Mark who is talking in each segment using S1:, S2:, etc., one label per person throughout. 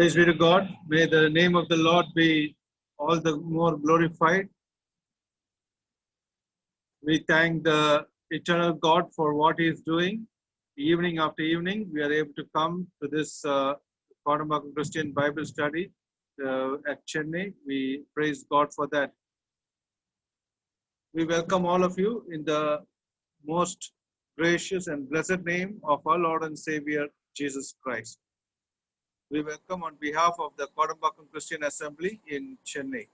S1: Praise be to God. May the name of the Lord be all the more glorified. We thank the eternal God for what He is doing. Evening after evening, we are able to come to this Kodambakkam Christian Bible study at Chennai. We praise God for that. We welcome all of you in the most gracious and blessed name of our Lord and Savior, Jesus Christ. We welcome on behalf of the Kodambakkam Christian Assembly in Chennai.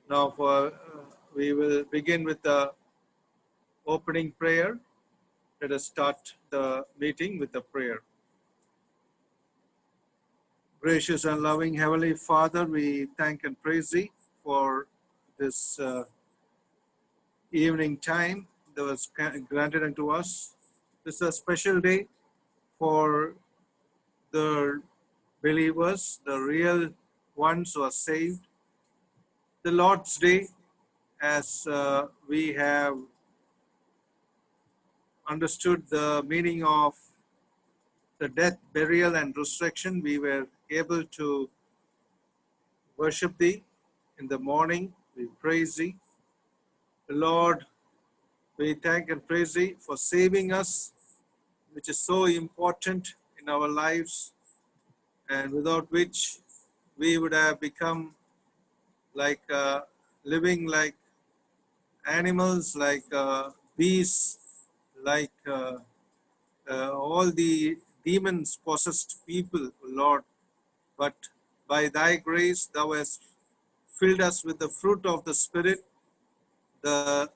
S1: Now, we will begin with the opening prayer. Let us start the meeting with a prayer. Gracious and loving Heavenly Father, we thank and praise Thee for this evening time that was granted unto us. This is a special day for the believers, the real ones who are saved. The Lord's Day, as we have understood the meaning of the death, burial, and resurrection, we were able to worship Thee in the morning. We praise Thee. Lord, we thank and praise Thee for saving us, which is so important in our lives, and without which we would have become like living like animals, like beasts, like all the demons possessed people, Lord. But by Thy grace, Thou hast filled us with the fruit of the Spirit, the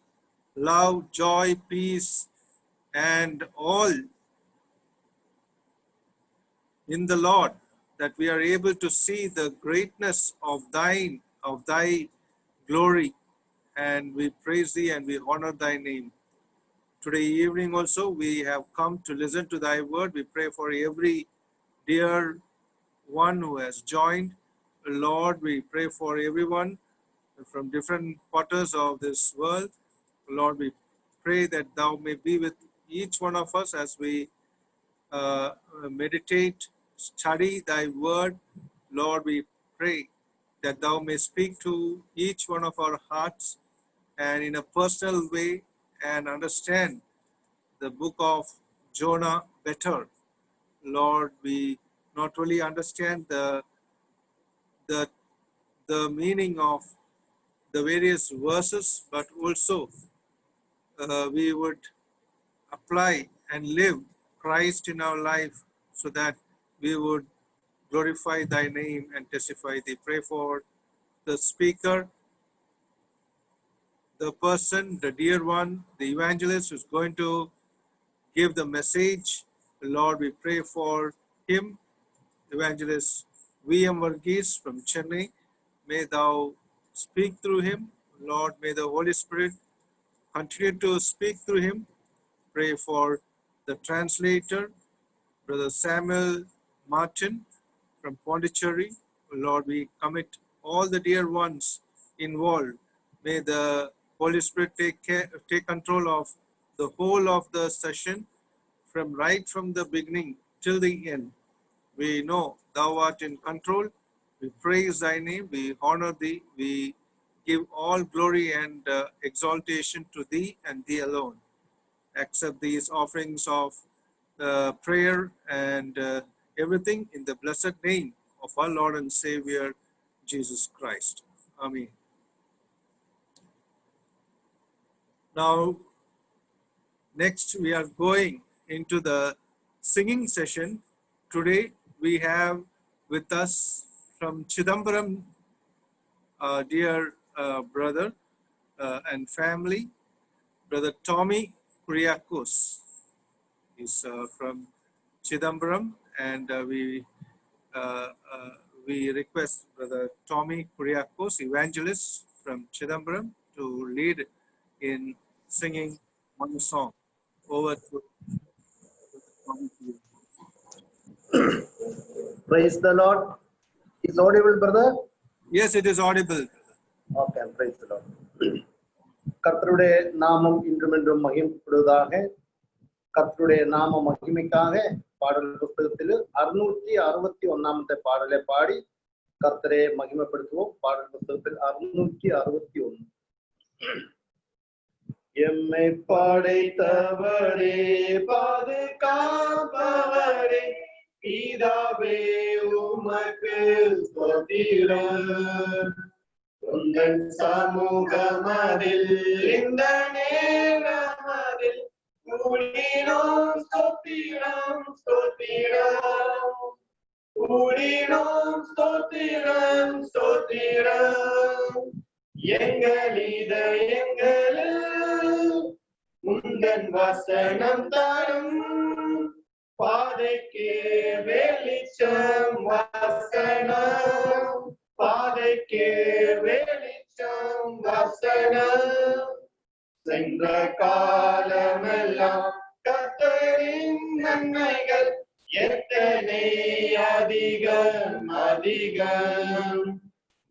S1: love, joy, peace, and all in the Lord, that we are able to see the greatness of Thy glory. And we praise Thee and we honor Thy name. Today evening also, we have come to listen to Thy word. We pray for every dear one who has joined. Lord, we pray for everyone from different quarters of this world. Lord, we pray that Thou may be with each one of us as we meditate, study Thy word. Lord, we pray that Thou may speak to each one of our hearts and in a personal way and understand the book of Jonah better. Lord, we not only understand the meaning of the various verses, but also we would apply and live Christ in our life so that we would glorify Thy name and testify Thee. Pray for the speaker, the person, the dear one, the evangelist who's going to give the message. Lord, we pray for him, Evangelist V.M. Varghese from Chennai. May Thou speak through him. Lord, may the Holy Spirit continue to speak through him. Pray for the translator, Brother Samuel Martin from Pondicherry. Lord, we commit all the dear ones involved. May the Holy Spirit take control of the whole of the session right from the beginning till the end. We know Thou art in control. We praise Thy name. We honor Thee. We give all glory and exaltation to Thee and Thee alone. Accept these offerings of prayer and everything in the blessed name of our Lord and Savior, Jesus Christ. Amen. Now, next we are going into the singing session. Today we have with us from Chidambaram, dear brother and family, Brother Tommy Kuriakos. He's from Chidambaram, and we request Brother Tommy Kuriakos, evangelist from Chidambaram, to lead in singing one song. Over to Tommy.
S2: Praise the Lord. Is audible, brother?
S1: Yes, it is audible.
S2: Okay, praise the Lord. கர்த்தருடைய நாமம் இன்றும் என்றும் மகிமைப்படுவதாக. கர்த்தருடைய நாம மகிமைக்காக പാടൽ പുസ്തകത്തിൽ 661 പാടലെ പാടി കർത്തരെ മഹിമപ്പെടുത്തുவோம். പാടൽ പുസ്തകത്തിൽ 661. எம்மை படைத்தவரே பாதுகாப்பவரே பிதாவே உமக்கு ஸ்தோத்திரம். உந்தன் சமூகமதில் இந்த நேரமதில் கூடினோம் ஸ்தோத்திரம் ஸ்தோத்திரம். கூடினோம் ஸ்தோத்திரம் ஸ்தோத்திரம். எங்கள் இதயங்களில் உந்தன் வசனம் தரும் பாதைக்கு வெளிச்சம் வசனம். பாதைக்கு வெளிச்சம் வசனம். சென்ற காலமெல்லாம் கர்த்தரின் நன்மைகள் எத்தனை அதிகம் அதிகம்.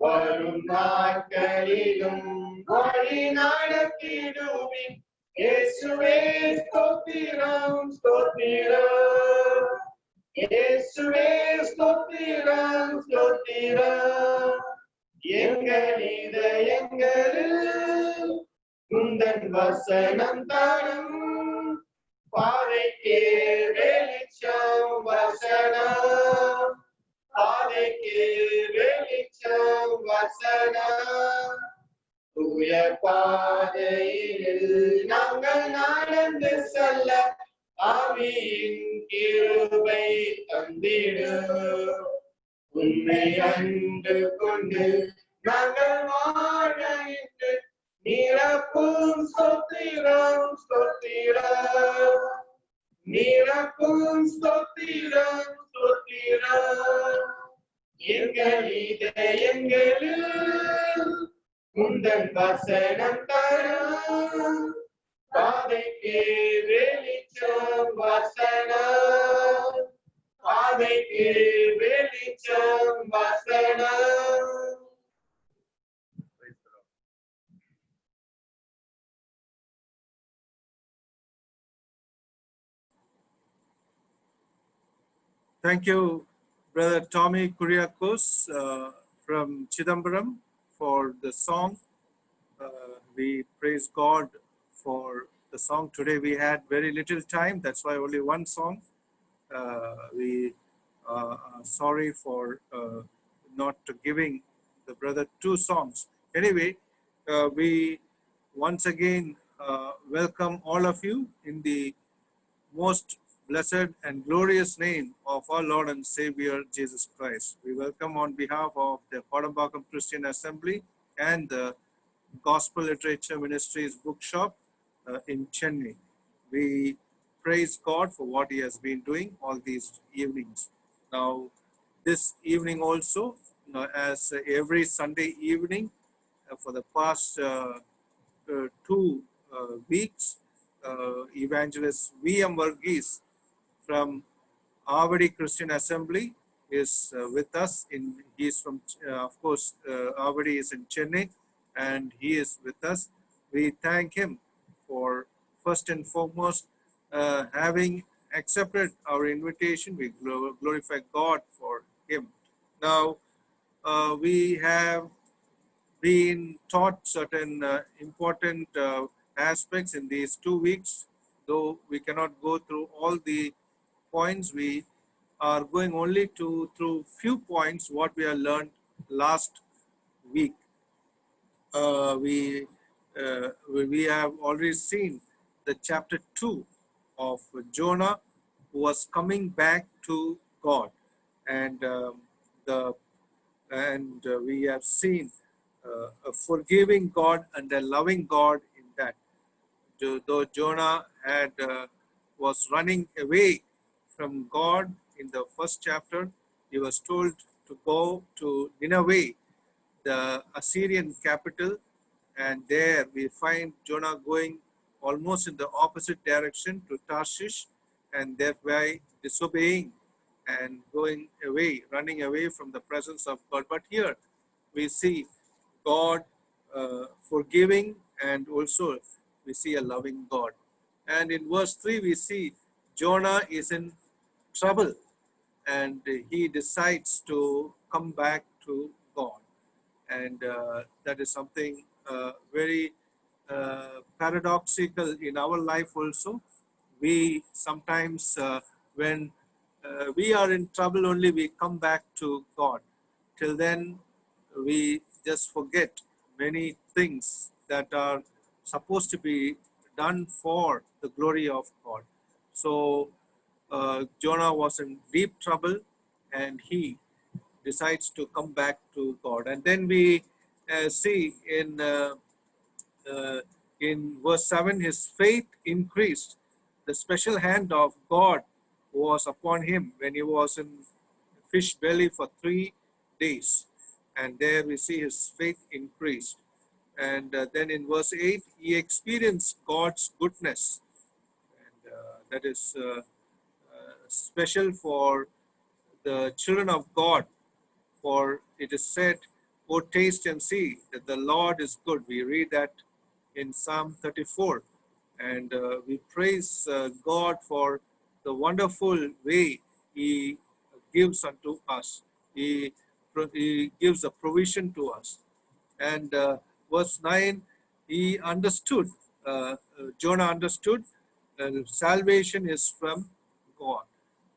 S2: வரும் நாட்களிலும் வழி நடத்திடுவின் இயேசுவே ஸ்தோத்திரம் ஸ்தோத்திரம். இயேசுவே ஸ்தோத்திரம் ஸ்தோத்திரம். எங்கள் இதயங்களில் உந்தன் வசனம் தரும் பாதைக்கு வெளிச்சம் வசனம். பாதைக்கு வெளிச்சம் வசனம். தூய பாதையில் நாங்கள் நடந்து செல்ல ஆவியின் கிருபை தந்திடு. உன்னை அன்று கொண்டு நாங்கள் வாழ இன்று நிரப்பும் ஸ்தோத்திரம் ஸ்தோத்திரம். நிரப்பும் ஸ்தோத்திரம் ஸ்தோத்திரம். எங்கள் இதயங்களில் உந்தன் வசனம் தரும் பாதைக்கு வெளிச்சம் வசனம். பாதைக்கு வெளிச்சம் வசனம்.
S1: Thank you, Brother Tommy Kuriakos from Chidambaram for the song. We praise God for the song. Today we had very little time, that's why only one song. We are sorry for not giving the brother two songs. Anyway, we once again welcome all of you in the most blessed and glorious name of our Lord and Savior Jesus Christ. We welcome on behalf of the Kodambakkam Christian Assembly and the Gospel Literature Ministries bookshop in Chennai. We praise God for what He has been doing all these evenings. Now, this evening also, as every Sunday evening for the past 2 weeks, Evangelist V.M. Varghese from Avadi Christian Assembly is with us. He is from, of course, Avadi is in Chennai, and he is with us. We thank him for first and foremost having accepted our invitation. We glorify God for him. Now, we have been taught certain important aspects in these 2 weeks. Though we cannot go through all the points, we are going only through few points what we have learned last week. We have already seen the chapter 2 of Jonah, who was coming back to God, and we have seen a forgiving God and a loving God in that. Though Jonah was running away from God in the first chapter, he was told to go to Nineveh, the Assyrian capital, and there we find Jonah going almost in the opposite direction to Tarshish, and thereby disobeying and going away, running away from the presence of God. But here we see God forgiving, and also we see a loving God. And in verse 3 we see Jonah is in trouble, and he decides to come back to God. And that is something very paradoxical in our life also. We sometimes, when we are in trouble, only we come back to God. Till then, we just forget many things that are supposed to be done for the glory of God. So Jonah was in deep trouble, and he decides to come back to God. And then we see uh, in verse 7, his faith increased. The special hand of God was upon him when he was in fish belly for 3 days. And there we see his faith increased. And then in verse 8, he experienced God's goodness. And that is special for the children of God. For it is said, "O taste and see that the Lord is good." We read that in Psalm 34. And we praise God for the wonderful way He gives unto us. He gives a provision to us. And verse 9, he understood, Jonah understood, salvation is from God.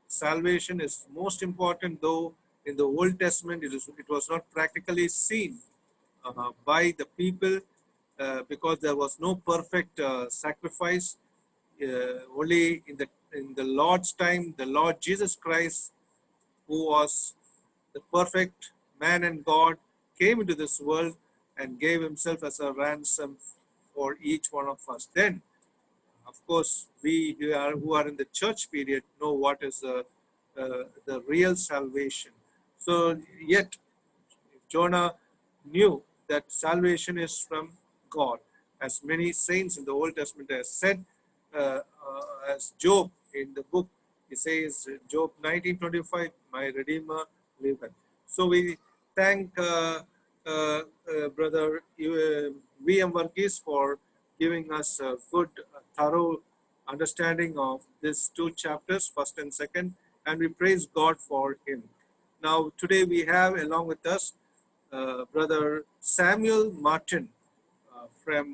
S1: Salvation is most important, though in the Old Testament it was not practically seen by the people because there was no perfect sacrifice. Only in the Lord's time, the Lord Jesus Christ, who was the perfect man and God, came into this world and gave himself as a ransom for each one of us. Then, of course, we who are in the church period know what is the real salvation. So, yet Jonah knew that salvation is from God. As many saints in the Old Testament have said, as Job in the book, he says, Job 19:25, "My Redeemer liveth." So we thank Brother V.M. Varghese for giving us a good, thorough understanding of these two chapters, first and second, and we praise God for him. Now, today we have along with us Brother Samuel Martin from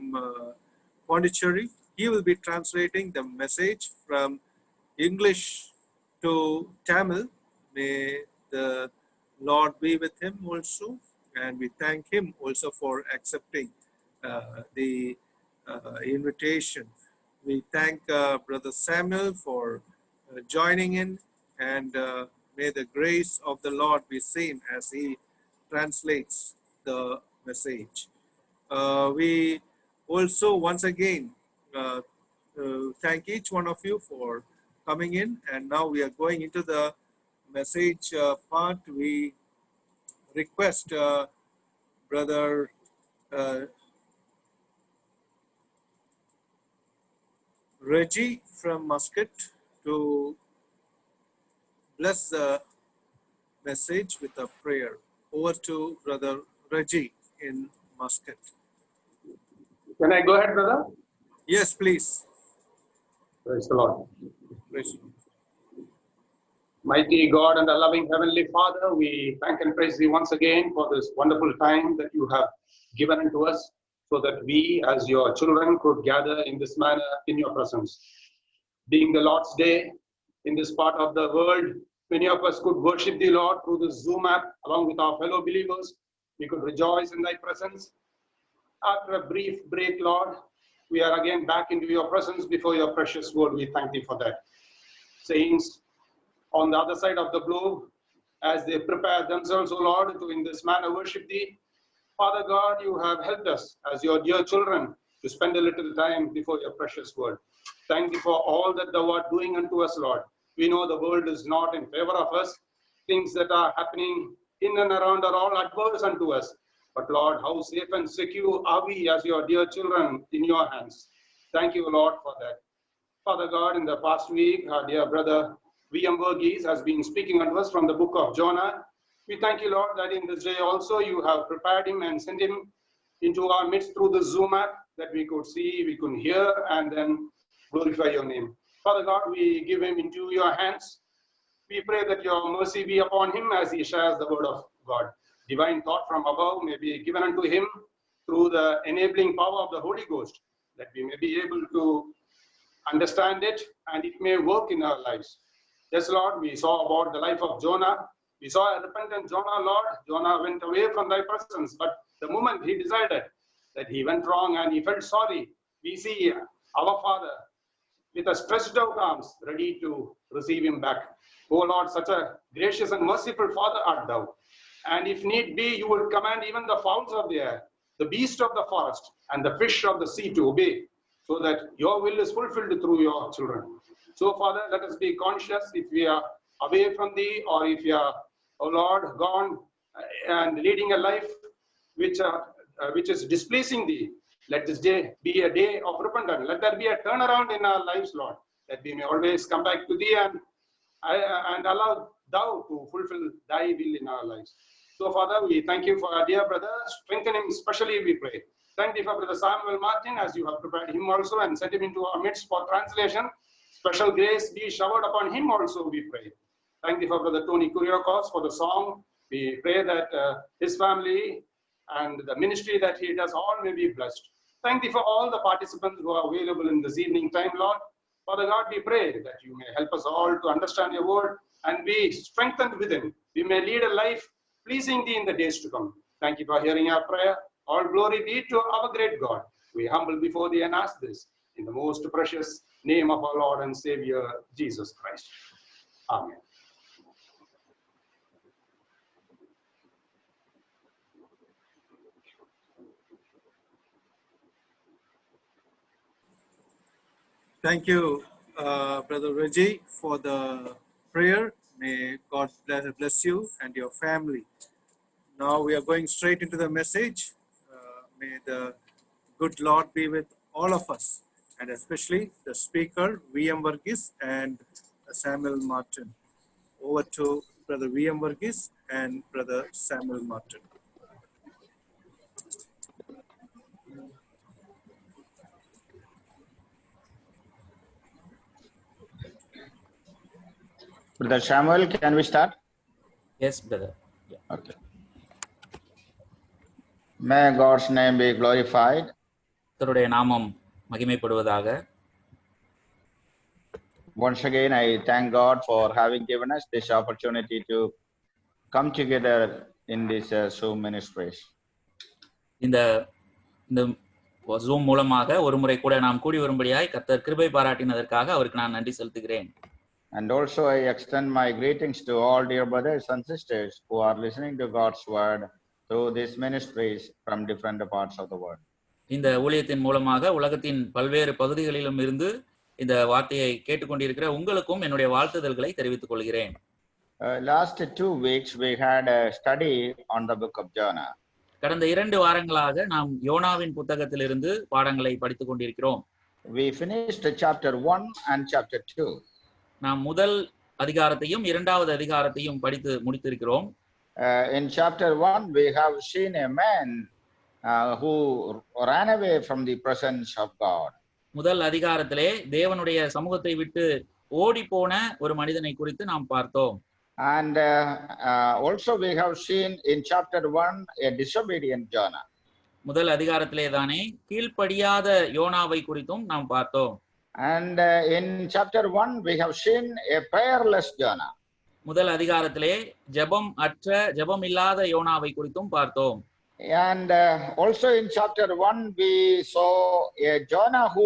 S1: Pondicherry. He will be translating the message from English to Tamil. May the Lord be with him also, and we thank him also for accepting the invitation. We thank Brother Samuel for joining in, and may the grace of the Lord be seen as he translates the message. We also once again thank each one of you for coming in, and now we are going into the message part. We request Brother Reggie from Muscat to bless the message with a prayer. Over to Brother Reggie in Muscat.
S3: Can I go ahead, brother?
S1: Yes, please.
S3: Praise the Lord.
S1: Praise.
S3: Mighty God and the loving Heavenly Father, we thank and praise Thee once again for this wonderful time that You have given unto us, so that we as Your children could gather in this manner in Your presence. Being the Lord's Day in this part of the world, many of us could worship Thee, Lord, through this Zoom app along with our fellow believers. We could rejoice in Thy presence. After a brief break, Lord, we are again back into Your presence before Your precious word. We thank Thee for that. Saints on the other side of the globe, as they prepare themselves, O Lord, to in this manner worship Thee, Father God, You have helped us as Your dear children to spend a little time before Your precious word. Thank Thee for all that Thou art doing unto us, Lord. We know the world is not in favor of us. Things that are happening in and around are all adverse unto us. But Lord, how safe and secure are we as Your dear children in Your hands. Thank You, Lord, for that. Father God, in the past week, our dear brother V.M. Varghese has been speaking unto us from the book of Jonah. We thank You, Lord, that in this day also You have prepared him and sent him into our midst through the Zoom app, that we could see, we could hear, and then glorify Your name. Father God, we give him into Your hands. We pray that your mercy be upon him as he shares the word of God. Divine thought from above may be given unto him through the enabling power of the Holy Ghost, that we may be able to understand it and it may work in our lives. Yes, Lord, we saw about the life of Jonah. We saw a repentant Jonah, Lord. Jonah went away from thy presence, but the moment he decided that he went wrong and he felt sorry, we see our Father with a stretched out arms, ready to receive him back. Oh Lord, such a gracious and merciful Father art thou. And if need be, you will command even the fowls of the air, the beast of the forest, and the fish of the sea to obey, so that your will is fulfilled through your children. So, Father, let us be conscious if we are away from thee, or if we are, oh Lord, gone and leading a life which is displeasing thee. Let this day be a day of repentance. Let there be a turnaround in our lives, Lord, that we may always come back to thee and allow thou to fulfill thy will in our lives. So, Father, we thank you for our dear brother. Strengthen him especially, we pray. Thank you for Brother Samuel Martin, as you have prepared him also and sent him into our midst for translation. Special grace be showered upon him also, we pray. Thank you for Brother Tony Kuriakos for the song. We pray that his family and the ministry that he does all may be blessed. Thank you for all the participants who are available in this evening time, Lord. Father God, we pray that you may help us all to understand your word and be strengthened within. We may lead a life pleasing thee in the days to come. Thank you for hearing our prayer. All glory be to our great God. We humble before thee and ask this in the most precious name of our Lord and Savior, Jesus Christ. Amen.
S1: Thank you, Brother Reggie, for the prayer. May God bless you and your family. Now we are going straight into the message. May the good Lord be with all of us, and especially the speaker, V.M. Varghese and Samuel Martin. Over to Brother V.M. Varghese and Brother Samuel Martin.
S4: Brother Samuel, can we start?
S5: Yes, brother. Yeah.
S4: Okay. May God's name be glorified.
S5: கர்த்தருடைய நாமம் மகிமைப்படுவதாக.
S4: Once again, I thank God for having given us this opportunity to come together in this Zoom ministries.
S5: இந்த Zoom மூலமாக ஒரு முறை கூட நாம் கூடி வரும்படியாய் கர்த்தர் கிருபை பாராட்டினதற்காக அவருக்கு நான் நன்றி செலுத்துகிறேன்.
S4: And also I extend my greetings to all dear brothers and sisters who are listening to God's word through these ministries from different parts of the world.
S5: இந்த ஊழியத்தின் மூலமாக உலகத்தின் பல்வேறு பகுதிகளிலும் இருந்து இந்த வார்த்தையை கேட்டுக்கொண்டிருக்கிற உங்களுக்கும் என்னுடைய வாழ்த்துதல்களை தெரிவித்துக் கொள்கிறேன்.
S4: Last 2 weeks we had a study on the book of Jonah.
S5: கடந்த 2 வாரங்களாக நாம் யோனாவின் புத்தகத்திலிருந்து பாடங்களை படித்துக் கொண்டிருக்கிறோம்.
S4: We finished chapter 1 and chapter 2.
S5: நாம் முதல் அதிகாரத்தையும் இரண்டாவது அதிகாரத்தையும் படித்து முடித்திருக்கிறோம்.
S4: In chapter 1 we have seen a man who ran away from the presence of God.
S5: முதல் அதிகாரத்திலே தேவனுடைய சமூகத்தை விட்டு ஓடி போன ஒரு மனிதனை குறித்து நாம் பார்த்தோம்.
S4: And also we have seen in chapter 1 a disobedient Jonah.
S5: முதல் அதிகாரத்திலே தானே கீழ்ப்படியாத யோனாவை குறித்தும் நாம் பார்த்தோம்.
S4: And in chapter 1 we have seen a prayerless Jonah.
S5: முதல் அதிகாரத்திலே ஜெபம் இல்லாத யோனாவை குறித்தும் பார்த்தோம்.
S4: And also in chapter 1 we saw a Jonah who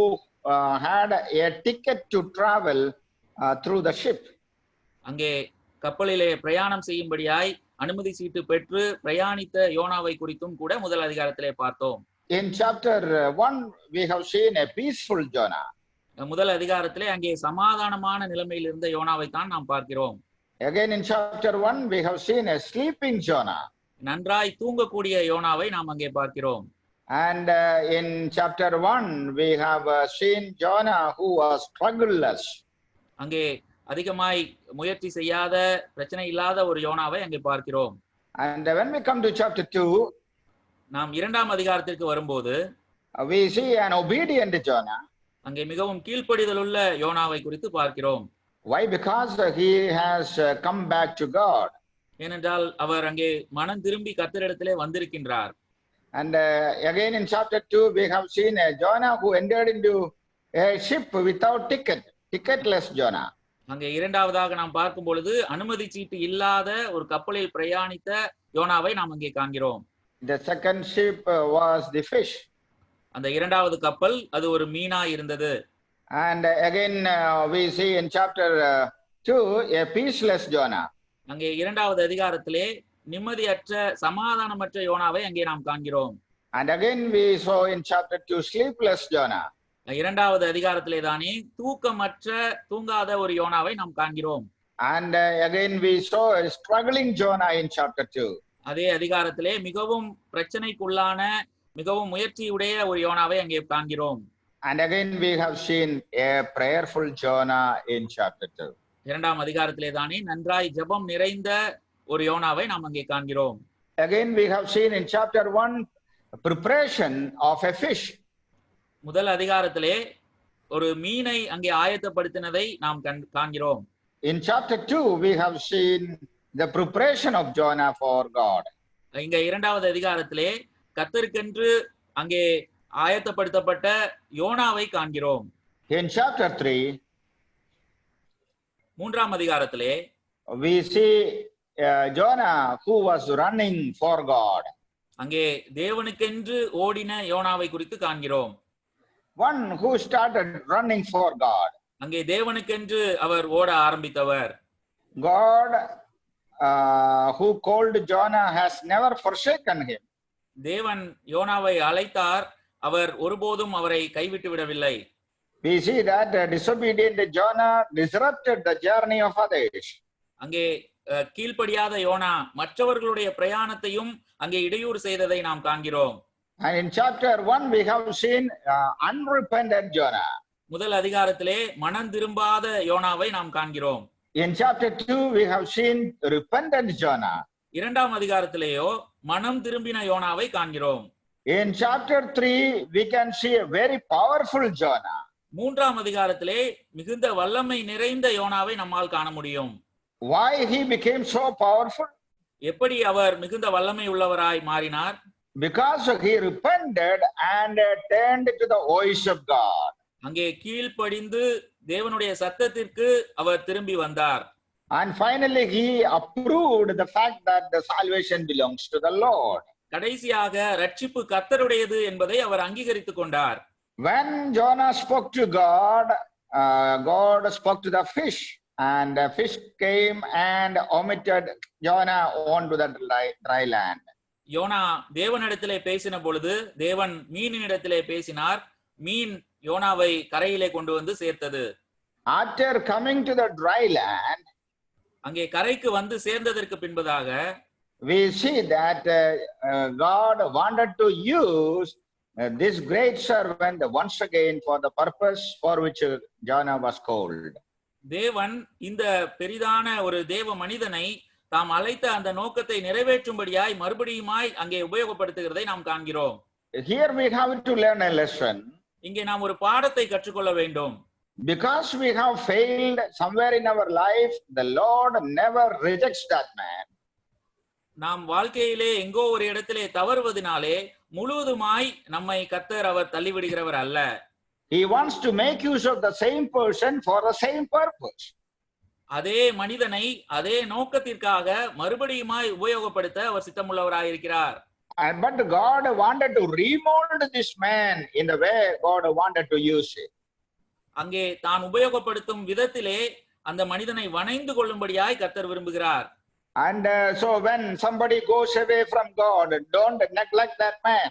S4: had a ticket to travel through the ship.
S5: அங்கே கப்பலிலே பிரயாணம் செய்யும்படியாய் அனுமதி சீட்டு பெற்று பிரயாணித்த யோனாவை குறித்தும் கூட முதல் அதிகாரத்திலே பார்த்தோம்.
S4: In chapter 1 we have seen a peaceful Jonah.
S5: முதல் அதிகாரத்திலே அங்கே சமாதானமான நிலைமையில் இருந்த யோனாவை தான் நாம் பார்க்கிறோம்.
S4: Again in chapter 1 we have seen a sleeping Jonah.
S5: நன்றாய் தூங்கக்கூடிய யோனாவை நாம் அங்கே பார்க்கிறோம்.
S4: And in chapter 1 we have seen Jonah who was struggleless.
S5: அங்கே அதிகமாய் முயற்சி செய்யாத பிரச்சனை இல்லாத ஒரு யோனாவை அங்கே பார்க்கிறோம்.
S4: And when we come to chapter 2
S5: நாம் இரண்டாம் அதிகாரத்திற்கு வரும்போது
S4: we see an obedient Jonah.
S5: அங்கே மிகவும் கீழ்ப்படிதலுள்ள யோனாவை குறித்து பார்க்கிறோம்.
S4: Why? Because he has come back to God.
S5: ஏனென்றால் அவர் அங்கே மனம் திரும்பி கர்த்தரிடத்திலே வந்திருக்கின்றார்.
S4: And again in chapter 2, we have seen Jonah who entered into a ship without ticketless Jonah.
S5: அங்கே இரண்டாவதாக நாம் பார்க்கும் பொழுது அனுமதி சீட்டு இல்லாத ஒரு கப்பலில் பிரயாணித்த யோனாவை நாம் அங்கே காண்கிறோம்.
S4: The second ship was the fish.
S5: அந்த இரண்டாவது கப்பல் அது ஒரு மீனா இருந்தது.
S4: And again we see in chapter 2 a peaceless Jonah.
S5: அங்கே இரண்டாவது அதிகாரத்திலே நிம்மதியற்ற சமாதானமற்ற யோனாவை அங்கே நாம் காண்கிறோம்.
S4: And again we saw in chapter 2 sleepless Jonah.
S5: இரண்டாவது அதிகாரத்திலே தானே தூங்காத ஒரு யோனாவை நாம் காண்கிறோம்.
S4: And again we saw a struggling Jonah in chapter 2.
S5: அதே அதிகாரத்திலே மிகவும் பிரச்சனைக்குள்ளான மிகவும் முயற்சியுடைய ஒரு யோனாவை அங்கே காண்கிறோம்.
S4: And again we have seen a prayerful Jonah in chapter 2.
S5: இரண்டாம் அதிகாரத்திலே தானே நன்றாய் ஜெபம் நிறைந்த ஒரு யோனாவை நாம் அங்கே காண்கிறோம்.
S4: Again we have seen in chapter 1 preparation of a fish.
S5: முதல் அதிகாரத்திலே ஒரு மீனை அங்கே ஆயத்தப்படுத்தினதை நாம் காண்கிறோம்.
S4: In chapter 2 we have seen the preparation of Jonah for God.
S5: இங்க இரண்டாவது அதிகாரத்திலே கர்த்தருக்கென்று அங்கே ஆயத்தப்படுத்தப்பட்ட யோனாவை காண்கிறோம்.
S4: In chapter 3
S5: மூன்றாம் அதிகாரத்திலே
S4: we see Jonah who was running for God.
S5: அங்கே தேவனுக்கென்று ஓடின யோனாவை குறித்து காண்கிறோம்.
S4: One who started running for God.
S5: அங்கே தேவனுக்கென்று அவர் ஓட ஆரம்பித்தவர்.
S4: God who called Jonah has never forsaken him.
S5: தேவன் யோனாவை அழைத்தார், அவர் ஒருபோதும் அவரை கைவிட்டு விடவில்லை.
S4: We see that disobedient Jonah disrupted the journey of others.
S5: அங்கே கீழ்ப்படியாத யோனா மற்றவர்களுடைய பிரயாணத்தையும் அங்கே இடையூறு செய்ததை நாம் காண்கிறோம்.
S4: And in chapter 1 we have seen unrepentant Jonah.
S5: முதல் அதிகாரத்திலே மனம் திரும்பாத யோனாவை நாம் காண்கிறோம்.
S4: In chapter 2 we have seen repentant Jonah.
S5: இரண்டாம் அதிகாரத்திலேயோ மனம் திரும்பின யோனாவை காண்கிறோம்.
S4: In chapter 3 we can see a very powerful Jonah.
S5: மூன்றாம் அதிகாரத்திலே மிகுந்த வல்லமை நிறைந்த யோனாவை நம்மால் காண முடியும்.
S4: Why he became so powerful?
S5: எப்படி அவர் மிகுந்த வல்லமை உள்ளவராய் மாறினார்?
S4: Because he repented and turned to the voice of God.
S5: அங்கே கீழ்ப்படிந்து தேவனுடைய சத்தத்திற்கு அவர் திரும்பி வந்தார்.
S4: And finally he approved the fact that the salvation belongs to the Lord.
S5: கடைசியாக ரட்சிப்பு கர்த்தருடையது என்பதை அவர் அங்கீகரித்துக் கொண்டார்.
S4: When Jonah spoke to God, God spoke to the fish, and the fish came and vomited Jonah onto the dry land.
S5: யோனா தேவனிடத்திலே பேசின பொழுது தேவன் மீனிடத்திலே பேசினார். மீன் யோனாவை கரையிலே கொண்டு வந்து சேர்த்தது.
S4: After coming to the dry land,
S5: அங்கே கரைக்கு வந்து சேர்ந்ததற்கு பின்பதாக
S4: we see that God wanted to use this great servant once again for the purpose for which Jonah was called.
S5: தேவன் இந்த பெரிதான ஒரு தேவ மனிதனை தாம் அழைத்த அந்த நோக்கத்தை நிறைவேற்றும்படியாய் மறுபடியுமாய் அங்கே உபயோகப்படுத்துகிறதை நாம் காண்கிறோம்.
S4: Here we have to learn a lesson.
S5: இங்கே நாம் ஒரு பாடத்தை கற்றுக்கொள்ள வேண்டும்.
S4: Because we have failed somewhere in our life, the Lord never rejects that man.
S5: நாம் வாழ்க்கையிலே எங்கோ ஒரு இடத்திலே தவறுவதனாலே முழுவதுமாய் நம்மை கர்த்தர் அவர் தள்ளிவிடுகிறவர் அல்ல.
S4: He wants to make use of the same person for the same purpose.
S5: அதே மனிதனை அதே நோக்கத்திற்காக மறுபடியுமாய் உபயோகப்படுத்த அவர் சித்தமுள்ளவராயிருக்கிறார்.
S4: But God wanted to remold this man in the way God wanted to use it.
S5: அங்கே தான் உபயோகப்படுத்தும் விதத்திலே அந்த மனிதனை வணைந்து கொள்ளும்படியாய் கர்த்தர் விரும்புகிறார்.
S4: And so when somebody goes away from God, don't neglect that man.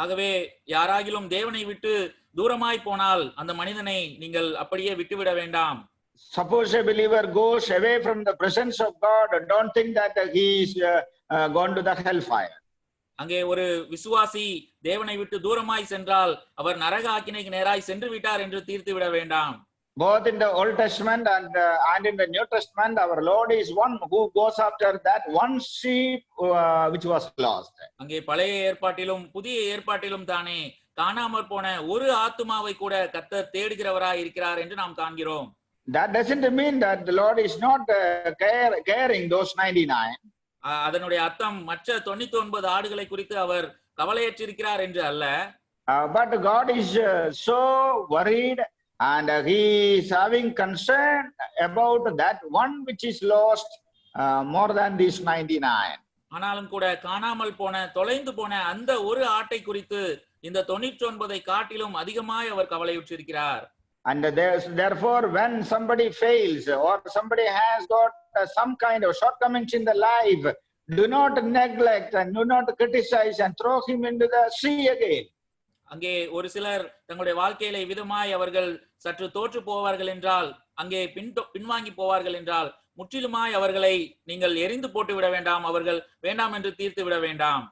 S5: ஆகவே யாராகிலும் தேவனை விட்டு தூரமாய் போனால் அந்த மனிதனை நீங்கள் அப்படியே விட்டுவிட வேண்டாம்.
S4: Suppose a believer goes away from the presence of God, don't think that he is gone to the hellfire.
S5: அங்கே ஒரு விசுவாசி தேவனை விட்டு தூரமாய் சென்றால் அவர் நரக ஆக்கினைக்கு நேராய் சென்று விட்டார் என்று தீர்த்து விட வேண்டாம்.
S4: Both in the Old Testament and in the New Testament, our Lord is one who goes after that one sheep which was lost.
S5: அங்கே பழைய ஏற்பாட்டிலும் புதிய ஏற்பாட்டிலும் தானே காணாமற் போன ஒரு ஆத்துமாவை கூட கர்த்தர் தேடுகிறவராய் இருக்கிறார் என்று நாம் காண்கிறோம்.
S4: That doesn't mean that the Lord is not caring those 99.
S5: அதனுடைய அர்த்தம் மற்ற 99 ஆடுகளை குறித்து அவர் கவலையற்றிருக்கிறார் என்று அல்ல.
S4: But God is so worried and he is having concern about that one which is lost more than these 99.
S5: ஆனாலும் கூட காணாமல் போன தொலைந்து போன அந்த ஒரு ஆட்டை குறித்து இந்த 99 காட்டிலும் அதிகமாய் அவர் கவலையுற்றிருக்கிறார்.
S4: And therefore when somebody fails or somebody has got some kind of shortcomings in the life, do not neglect and do not criticize and throw him into the sea again.
S5: அங்கே ஒரு சிலர் தங்களுடைய வாழ்க்கையில விதமாய் அவர்கள் சற்று தோற்று போவார்கள் என்றால், அங்கே பின்வாங்கி போவார்கள் என்றால், முற்றிலுமாய் அவர்களை நீங்கள் எரிந்து போட்டு விட வேண்டாம், அவர்கள் வேண்டாம் என்று தீர்த்து விட வேண்டாம்.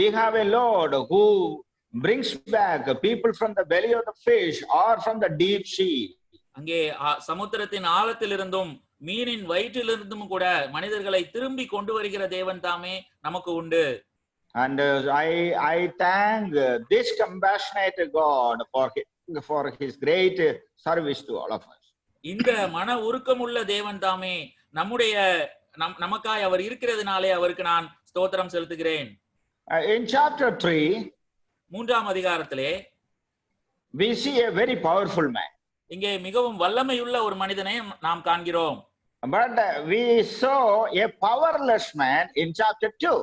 S4: We have a Lord who brings back people from the belly of the fish or from the deep sea.
S5: அங்கே சமுத்திரத்தின் ஆழத்திலிருந்தும் மீனின் வயிற்றிலிருந்தும் கூட மனிதர்களை திரும்பி கொண்டு வருகிற தேவன் தாமே நமக்கு உண்டு.
S4: And I thank this compassionate God for his great service to all of us.
S5: இந்த மன உருக்கமுள்ள தேவன் தாமே நமக்காய் அவர் இருக்கிறதுனாலே அவருக்கு நான் ஸ்தோத்திரம் செலுத்துகிறேன்.
S4: In chapter 3,
S5: மூன்றாம் அதிகாரத்திலே
S4: we see a very powerful man.
S5: இங்கே மிகவும் வல்லமையுள்ள ஒரு மனிதனை நாம் காண்கிறோம்.
S4: But we saw a powerless man in chapter 2.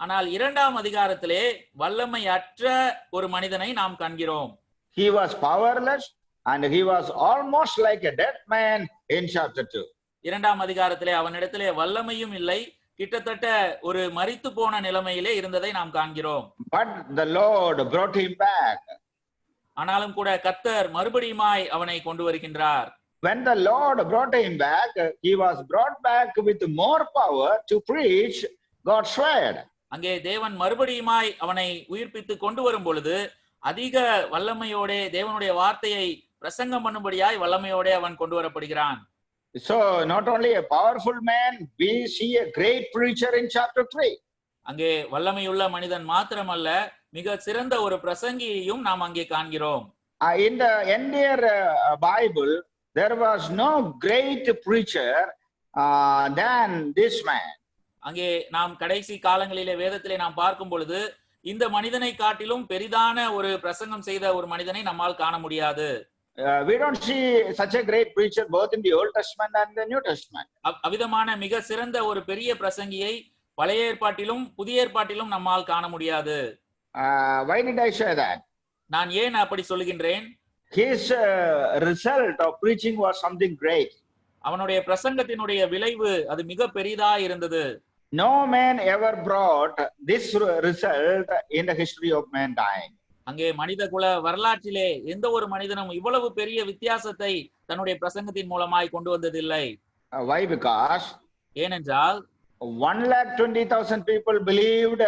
S5: ஆனால் இரண்டாம் அதிகாரத்திலே வல்லமையற்ற ஒரு மனிதனை நாம் காண்கிறோம்.
S4: He was powerless and he was almost like a dead man in chapter 2.
S5: இரண்டாம் அதிகாரத்திலே அவனிடத்திலே வல்லமையும் இல்லை, கிட்டத்தட்ட ஒரு மரித்து போன நிலைமையிலே இருந்ததை நாம் காண்கிறோம்.
S4: But the Lord brought him back.
S5: ஆனாலும் கூட கர்த்தர் மறுபடியுமாய் அவனை கொண்டு வருகின்றார்.
S4: When the Lord brought him back, he was brought back with more power to preach God's word.
S5: அங்கே தேவன் மறுபடியுமாய் அவனை உயிர்ப்பித்து கொண்டு வரும் பொழுது அதிக வல்லமையோட தேவனுடைய வார்த்தையை பிரசங்கம் பண்ணும்படியாய் வல்லமையோட அவன் கொண்டு வரப்படுகிறான்.
S4: So not only a powerful man, we see a great preacher in chapter 3.
S5: அங்கே வல்லமையுள்ள மனிதன் மாத்திரமல்ல, மிக சிறந்த ஒரு பிரசங்கியையும் நாம் அங்கே காண்கிறோம்.
S4: In the entire Bible, there was no great preacher than this man.
S5: அங்கே நாம் கடைசி காலங்களிலே வேதத்திலே நாம் பார்க்கும் பொழுது இந்த மனிதனை காட்டிலும் பெரிதான ஒரு பிரசங்கம் செய்த ஒரு மனிதனை நம்மால் காண முடியாது.
S4: We don't see such a great preacher both in the Old Testament and the New Testament.
S5: அவிதமான மிக சிறந்த ஒரு பெரிய பிரசங்கியை பழைய ஏற்பாட்டிலும் புதிய ஏற்பாட்டிலும் நம்மால் காண முடியாது.
S4: Why did I say that?
S5: நான் ஏன் அப்படி சொல்லுகின்றேன்?
S4: His result of preaching was something great.
S5: அவனுடைய பிரசங்கத்தினுடைய விளைவு அது மிக பெரிதா இருந்தது.
S4: No man ever brought this result in the history of mankind.
S5: அங்கே மனித குல வரலாற்றிலே எந்த ஒரு மனிதனும் இவ்வளவு பெரிய வித்தியாசத்தை தன்னுடைய பிரசங்கத்தின் மூலமாய் கொண்டு வந்ததில்லை.
S4: Why? Because
S5: ஏனென்றால்
S4: 1,20,000 people believed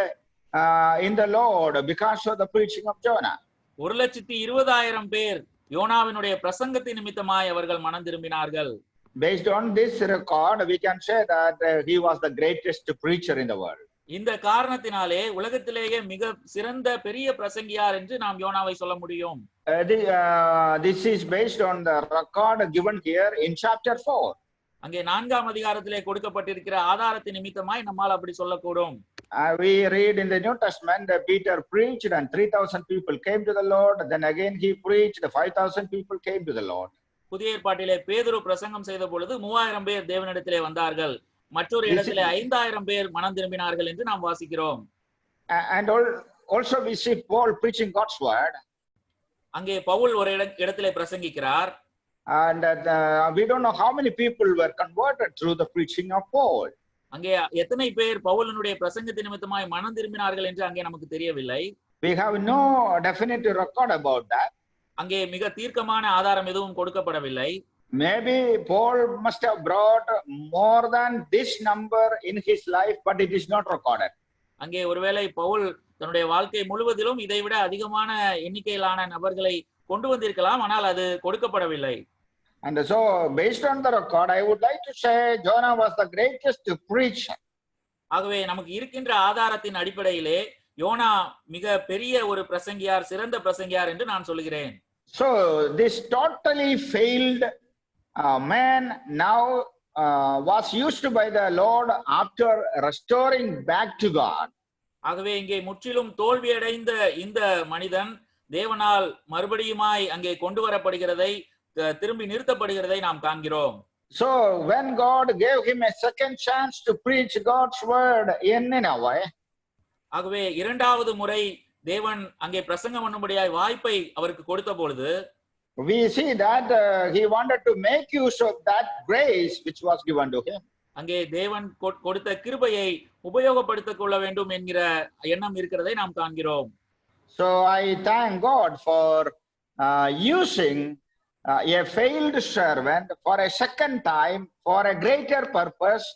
S4: in the Lord because of the preaching of Jonah.
S5: 1,20,000 பேர் யோனாவினுடைய பிரசங்கத்தின் நிமித்தமாய் அவர்கள் மனம் திரும்பினார்கள்.
S4: Based on this record, we can say that he was the greatest preacher in the world.
S5: இந்த காரணத்தினாலே உலகத்திலேயே மிக சிறந்த பெரிய பிரசங்கியார் என்று நாம் யோனாவை சொல்ல முடியும்.
S4: This is based on the record given here in chapter 4.
S5: அங்கே 4ஆம் அதிகாரத்திலே கொடுக்கப்பட்டிருக்கிற ஆதாரத்தின் நிமித்தமாய் நம்மால் அப்படி சொல்லக்கூடும்.
S4: We read in the New Testament that Peter preached and 3,000 people came to the Lord. Then again he preached, 5,000 people came to the Lord.
S5: புதிய ஏற்பாட்டிலே பேதுரு பிரசங்கம் செய்த பொழுது 3000 பேர் தேவனிடத்திலே வந்தார்கள். மற்றொரு இடத்திலே 5000 பேர் மனம் திரும்பினார்கள் என்று நாம் வாசிக்கிறோம்.
S4: And also we see Paul preaching God's word.
S5: அங்கே பவுல் ஒரு இடத்திலே பிரசங்கிக்கிறார்.
S4: And we don't know how many people were converted through the preaching of Paul.
S5: அங்கே எத்தனை பேர் பவுலினுடைய பிரசங்கத்தின் நிமித்தமாய் மனம் திரும்பினார்கள் என்று அங்கே நமக்கு தெரியவில்லை.
S4: We have no definite record about that.
S5: அங்கே மிக தீர்க்கமான ஆதாரம் எதுவும் கொடுக்கப்படவில்லை.
S4: Maybe Paul must have brought more than this number in his life, but it is not recorded.
S5: அங்கே ஒருவேளை பவுல் தன்னுடைய வாழ்க்கை முழுவதிலும் இதைவிட அதிகமான எண்ணிக்கையிலான நபர்களை கொண்டு வந்திருக்கலாம், ஆனால் அது கொடுக்கப்படவில்லை.
S4: And so based on the record, I would like to say Jonah was the greatest preacher.
S5: ஆகவே நமக்கு இருக்கின்ற ஆதாரத்தின் அடிப்படையிலே யோனா மிக பெரிய ஒரு பிரசங்கியார், சிறந்த பிரசங்கியார் என்று நான் சொல்கிறேன்.
S4: So this totally failed man now was used by the Lord after restoring back to God.
S5: ஆகவே இங்கே முற்றிலும் தோல்வியடைந்த இந்த மனிதன் தேவனால் மறுபடியுமாய் அங்கே கொண்டு வரப்படுகிறதை திரும்பி நிறுத்தப்படுகிறதை நாம் காண்கிறோம்.
S4: So when God gave him a second chance to preach God's word in Nineveh,
S5: ஆகவே இரண்டாவது முறை தேவன் அங்கே பிரசங்கம் பண்ணும்படியாய் வாய்ப்பை அவருக்கு கொடுத்த பொழுது
S4: we see that he wanted to make use of that grace which was given to him.
S5: அங்கே தேவன் கொடுத்த கிருபையை உபயோகப்படுத்திக் கொள்ள வேண்டும் என்கிற எண்ணம் இருக்கிறதை நாம் காண்கிறோம்.
S4: So I thank God for using a failed servant for a second time for a greater purpose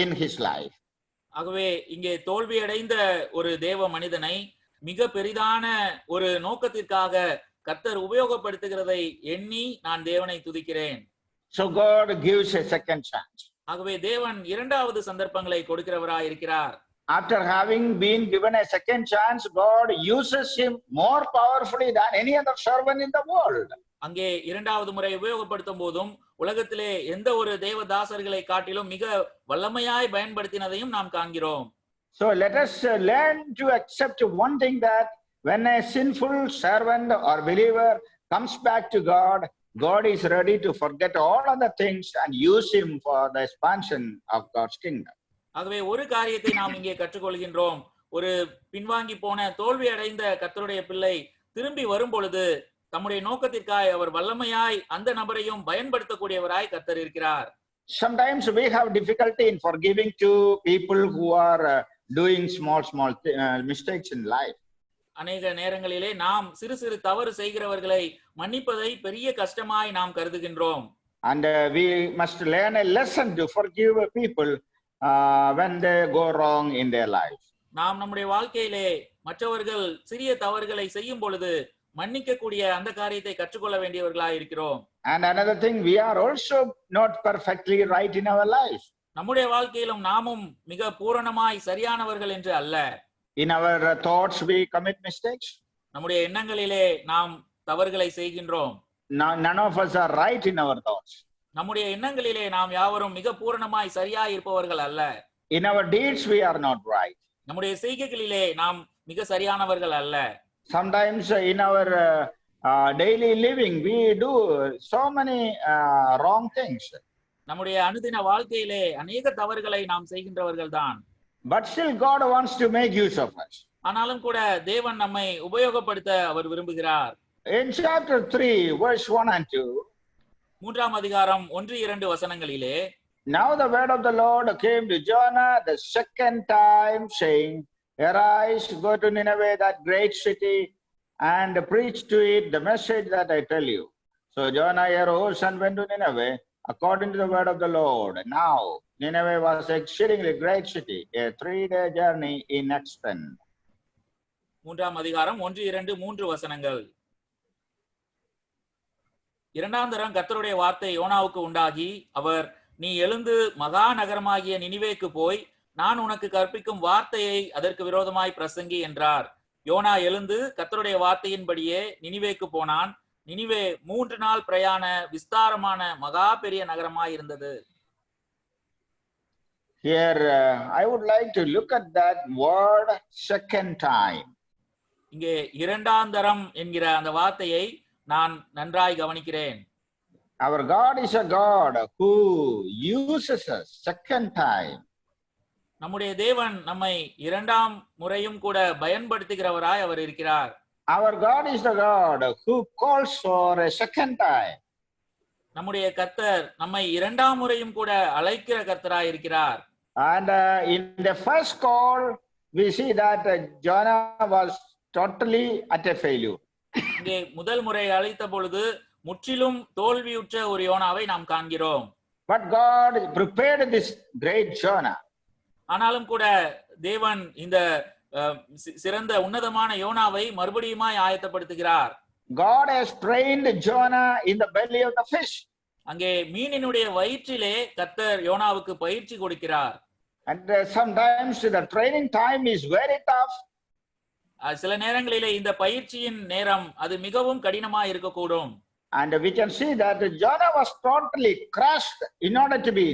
S4: in his life.
S5: ஆகவே இங்கே தோல்வியடைந்த ஒரு தேவ மனிதனை மிக பெரிதான ஒரு நோக்கத்திற்காக கர்த்தர் உபயோகப்படுத்துகிறதை எண்ணி நான் தேவனை துதிக்கிறேன்.
S4: So God gives a second chance.
S5: ஆகவே தேவன் இரண்டாவது சந்தர்ப்பங்களை கொடுக்கிறவராய் இருக்கிறார்.
S4: After having been given a second chance, God uses him more powerfully than any other servant in the world.
S5: அங்கே இரண்டாவது முறை உபயோகப்படுத்தும் போதும் உலகத்திலே எந்த ஒரு தேவதாசர்களை காட்டிலும் மிக வல்லமையாய் பயன்படுத்தினதையும் நாம் காண்கிறோம்.
S4: So let us learn to accept one thing, that when a sinful servant or believer comes back to God, God is ready to forget all other things and use him for the expansion of God's kingdom.
S5: ஆகவே ஒரு காரியத்தை நாம் இங்கே கற்றுக்கொள்கின்றோம். ஒரு பின்வாங்கி போன தோல்வி அடைந்த கர்த்தருடைய பிள்ளை திரும்பி வரும் பொழுது தம்முடைய நோக்கத்திற்காய் அவர் வல்லமையாய் அந்த நபரையும் பயன்படுத்தக்கூடியவராய் கர்த்தர் இருக்கிறார்.
S4: Sometimes we have difficulty in forgiving to people who are doing small mistakes in life.
S5: அநேக நேரங்களிலே நாம் சிறு சிறு தவறு செய்கிறவர்களை மன்னிப்பதை பெரிய கஷ்டமாய் நாம் கருதுகின்றோம்.
S4: And we must learn a lesson to forgive people when they go wrong in their life.
S5: நாம் நம்முடைய வாழ்க்கையிலே மற்றவர்கள் சிறிய தவறுகளை செய்யும் பொழுது மன்னிக்கக்கூடிய அந்த காரியத்தை கற்றுக்கொள்ள வேண்டியவர்களாய் இருக்கிறோம்.
S4: And another thing, we are also not perfectly right in our life.
S5: நம்முடைய வாழ்க்கையிலும் நாமும் மிக பூரணமாய் சரியானவர்கள் என்று அல்ல.
S4: In our thoughts we commit mistakes.
S5: நம்முடைய எண்ணங்களிலே நாம் தவறுகளை செய்கின்றோம்.
S4: None of us are right in our thoughts.
S5: நம்முடைய எண்ணங்களிலே நாம் யாவரும் மிக பூரணமாய் சரியாய் இருப்பவர்கள் அல்ல.
S4: In our deeds we are not right.
S5: நம்முடைய செய்கைகளிலே நாம் மிக சரியானவர்கள் அல்ல.
S4: Sometimes in our daily living we do so many wrong things.
S5: நம்முடைய அனுதின வாழ்க்கையிலே அநேக தவறுகளை நாம் செய்கின்றவர்கள் தான்.
S4: But still God wants to make use of us.
S5: ஆனாலும் கூட தேவன் நம்மை உபயோகப்படுத்த அவர் விரும்புகிறார்.
S4: In chapter 3 verse 1 and 2,
S5: மூன்றாம் அதிகாரம் 1-2 வசனங்களிலே,
S4: now the word of the Lord came to Jonah the second time, saying, arise, go to Nineveh, that great city, and preach to it the message that I tell you. So Jonah arose and went to Nineveh according to the word of the Lord. Now Nineveh was an exceedingly great city, a 3-day journey in extent.
S5: மூன்றாம் அதிகாரம் 1-2 வசனங்கள். இரண்டாம் தரம் கர்த்தருடைய வார்த்தை யோனாவுக்கு உண்டாகி, அவர், நீ எழுந்து மகா நகரமாகிய நினிவேக்கு போய் நான் உனக்கு கற்பிக்கும் வார்த்தையை அதற்கு விரோதமாய் பிரசங்கி என்றார். யோனா எழுந்து கர்த்தருடைய வார்த்தையின்படியே நினிவேக்கு போனான். நினிவே 3 நாள் பிரயாண விஸ்தாரமான மகா பெரிய நகரமாய் இருந்தது.
S4: Here I would like to look at that word second time.
S5: இங்கே இரண்டாம் தரம் என்கிற அந்த வார்த்தையை நான் நன்றாய் கவனிக்கிறேன்.
S4: Our God is a God who uses us second time.
S5: நம்முடைய தேவன் நம்மை இரண்டாம் முறையும் கூட பயன்படுத்துகிறவராய் அவர் இருக்கிறார்.
S4: Our God is the God who calls for a second time.
S5: நம்முடைய கர்த்தர் நம்மை இரண்டாம் முறையும் கூட அழைக்கிற கர்த்தராய் இருக்கிறார்.
S4: And in the first call we see that Jonah was totally at a failure.
S5: இங்கே முதல் முறை அழைத்த பொழுது முற்றிலும் தோல்வியுற்ற ஒரு யோனாவை நாம் காண்கிறோம்.
S4: But God prepared this great Jonah.
S5: ஆனாலும் கூட தேவன் இந்த சிறந்த உன்னதமான யோனாவை மறுபடியுமாய் ஆயத்தப்படுத்துகிறார்.
S4: God has trained Jonah in the belly of the fish.
S5: அங்கே மீனினுடைய வயிற்றிலே கர்த்தர் யோனாவுக்கு பயிற்சி கொடுக்கிறார்.
S4: And sometimes the training time is very tough.
S5: சில நேரங்களிலே இந்த பயிற்சியின் நேரம் அது மிகவும் கடினமாய் இருக்கக்கூடும்.
S4: And we can see that Jonah was totally crushed in order to be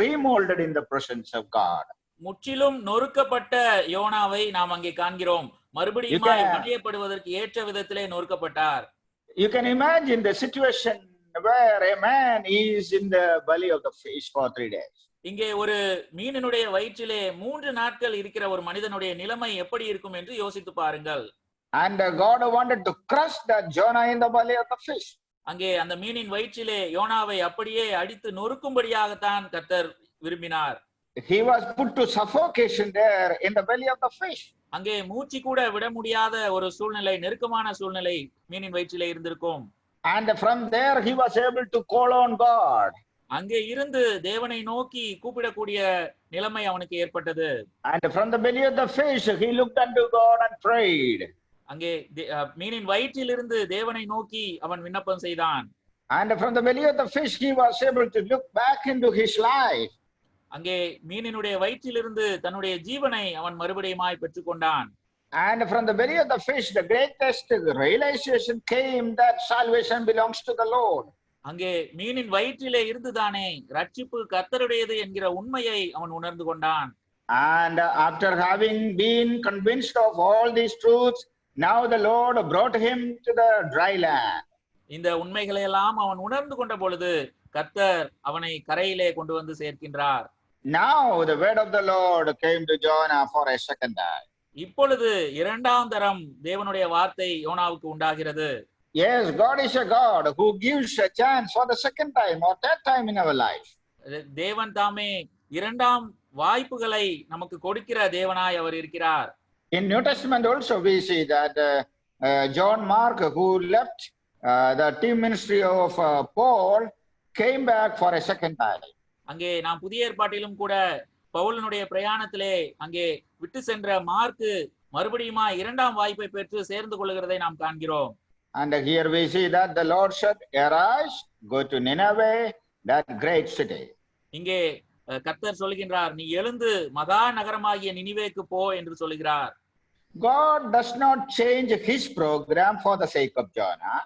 S4: remolded in the presence of God.
S5: முற்றிலும் நொறுக்கப்பட்ட யோனாவை நாம் அங்கே காண்கிறோம். மறுபடியும் அடையப்படுவதற்கு ஏற்ற விதத்திலே நொறுக்கப்பட்டார்.
S4: You can imagine the situation where a man is in the belly of the fish for 3 days.
S5: இங்கே ஒரு மீனினுடைய வயிற்றிலே 3 நாட்கள் இருக்கிற ஒரு மனிதனுடைய நிலைமை எப்படி இருக்கும் என்று யோசித்து பாருங்கள்.
S4: And God wanted to crush that Jonah in the belly of the fish.
S5: அங்கே அந்த மீனின் வயிற்றிலே யோனாவை அப்படியே அடித்து நொறுக்கும்படியாகத்தான் கர்த்தர் விரும்பினார்.
S4: He was put to suffocation there in the belly of the fish.
S5: அங்கே மூச்சு கூட விட முடியாத ஒரு சூழ்நிலை, நெருக்கமான சூழ்நிலை மீனின் வயிற்றிலே இருந்திருக்கும்.
S4: And from there he was able to call on God.
S5: அங்கே இருந்து தேவனை நோக்கி கூப்பிடக்கூடிய நிலைமை அவனுக்கு ஏற்பட்டது.
S4: And from the belly of the fish he looked unto God and prayed.
S5: அங்கே மீனின் வயிற்றிலிருந்து தேவனை நோக்கி அவன் விண்ணப்பம் செய்தான்.
S4: And from the belly of the fish he was able to look back into his life.
S5: அங்கே மீனினுடைய வயிற்றிலிருந்து தன்னுடைய ஜீவனை அவன் மறுபடியுமாய் பெற்றுக்கொண்டான்.
S4: And from the belly of the fish the greatest realization came that salvation belongs to the Lord.
S5: அங்கே மீனின் வயிற்றிலே இருந்துதானே ரட்சிப்பு கர்த்தருடையது என்கிற உண்மையை அவன் உணர்ந்து கொண்டான்.
S4: And after having been convinced of all these truths, now the Lord brought him to the dry land.
S5: இந்த உண்மைகளை எல்லாம் அவன் உணர்ந்து கொண்ட பொழுது கர்த்தர் அவனை கரையிலே கொண்டு வந்து சேர்க்கின்றார்.
S4: Now the word of the Lord came to Jonah for a second time.
S5: இப்பொழுது இரண்டாம் தரம் தேவனுடைய வார்த்தை யோனாவுக்கு உண்டாகிறது.
S4: Yes, God is a God who gives a chance for the second time or third time in our life.
S5: தேவன் தாமே இரண்டாம் வாய்ப்புகளை நமக்கு கொடுக்கிற தேவனாய் அவர் இருக்கிறார்.
S4: In New Testament also we see that John Mark, who left the team ministry of Paul, came back for a second time.
S5: அங்கே நாம் புதிய ஏற்பாட்டிலும் கூட பவுலினுடைய பிரயாணத்திலே அங்கே விட்டு சென்ற மார்க்கு மறுபடியுமா இரண்டாம் வாய்ப்பை பெற்று சேர்ந்து கொள்கிறதை நாம் காண்கிறோம்.
S4: And here we see that the Lord said, "Arise, go to Nineveh, that great city."
S5: இங்கே கர்த்தர் சொல்கின்றார், நீ எழுந்து மகா நகரமாகிய நினிவேக்கு போ என்று சொல்கிறார்.
S4: God does not change his program for the sake of Jonah.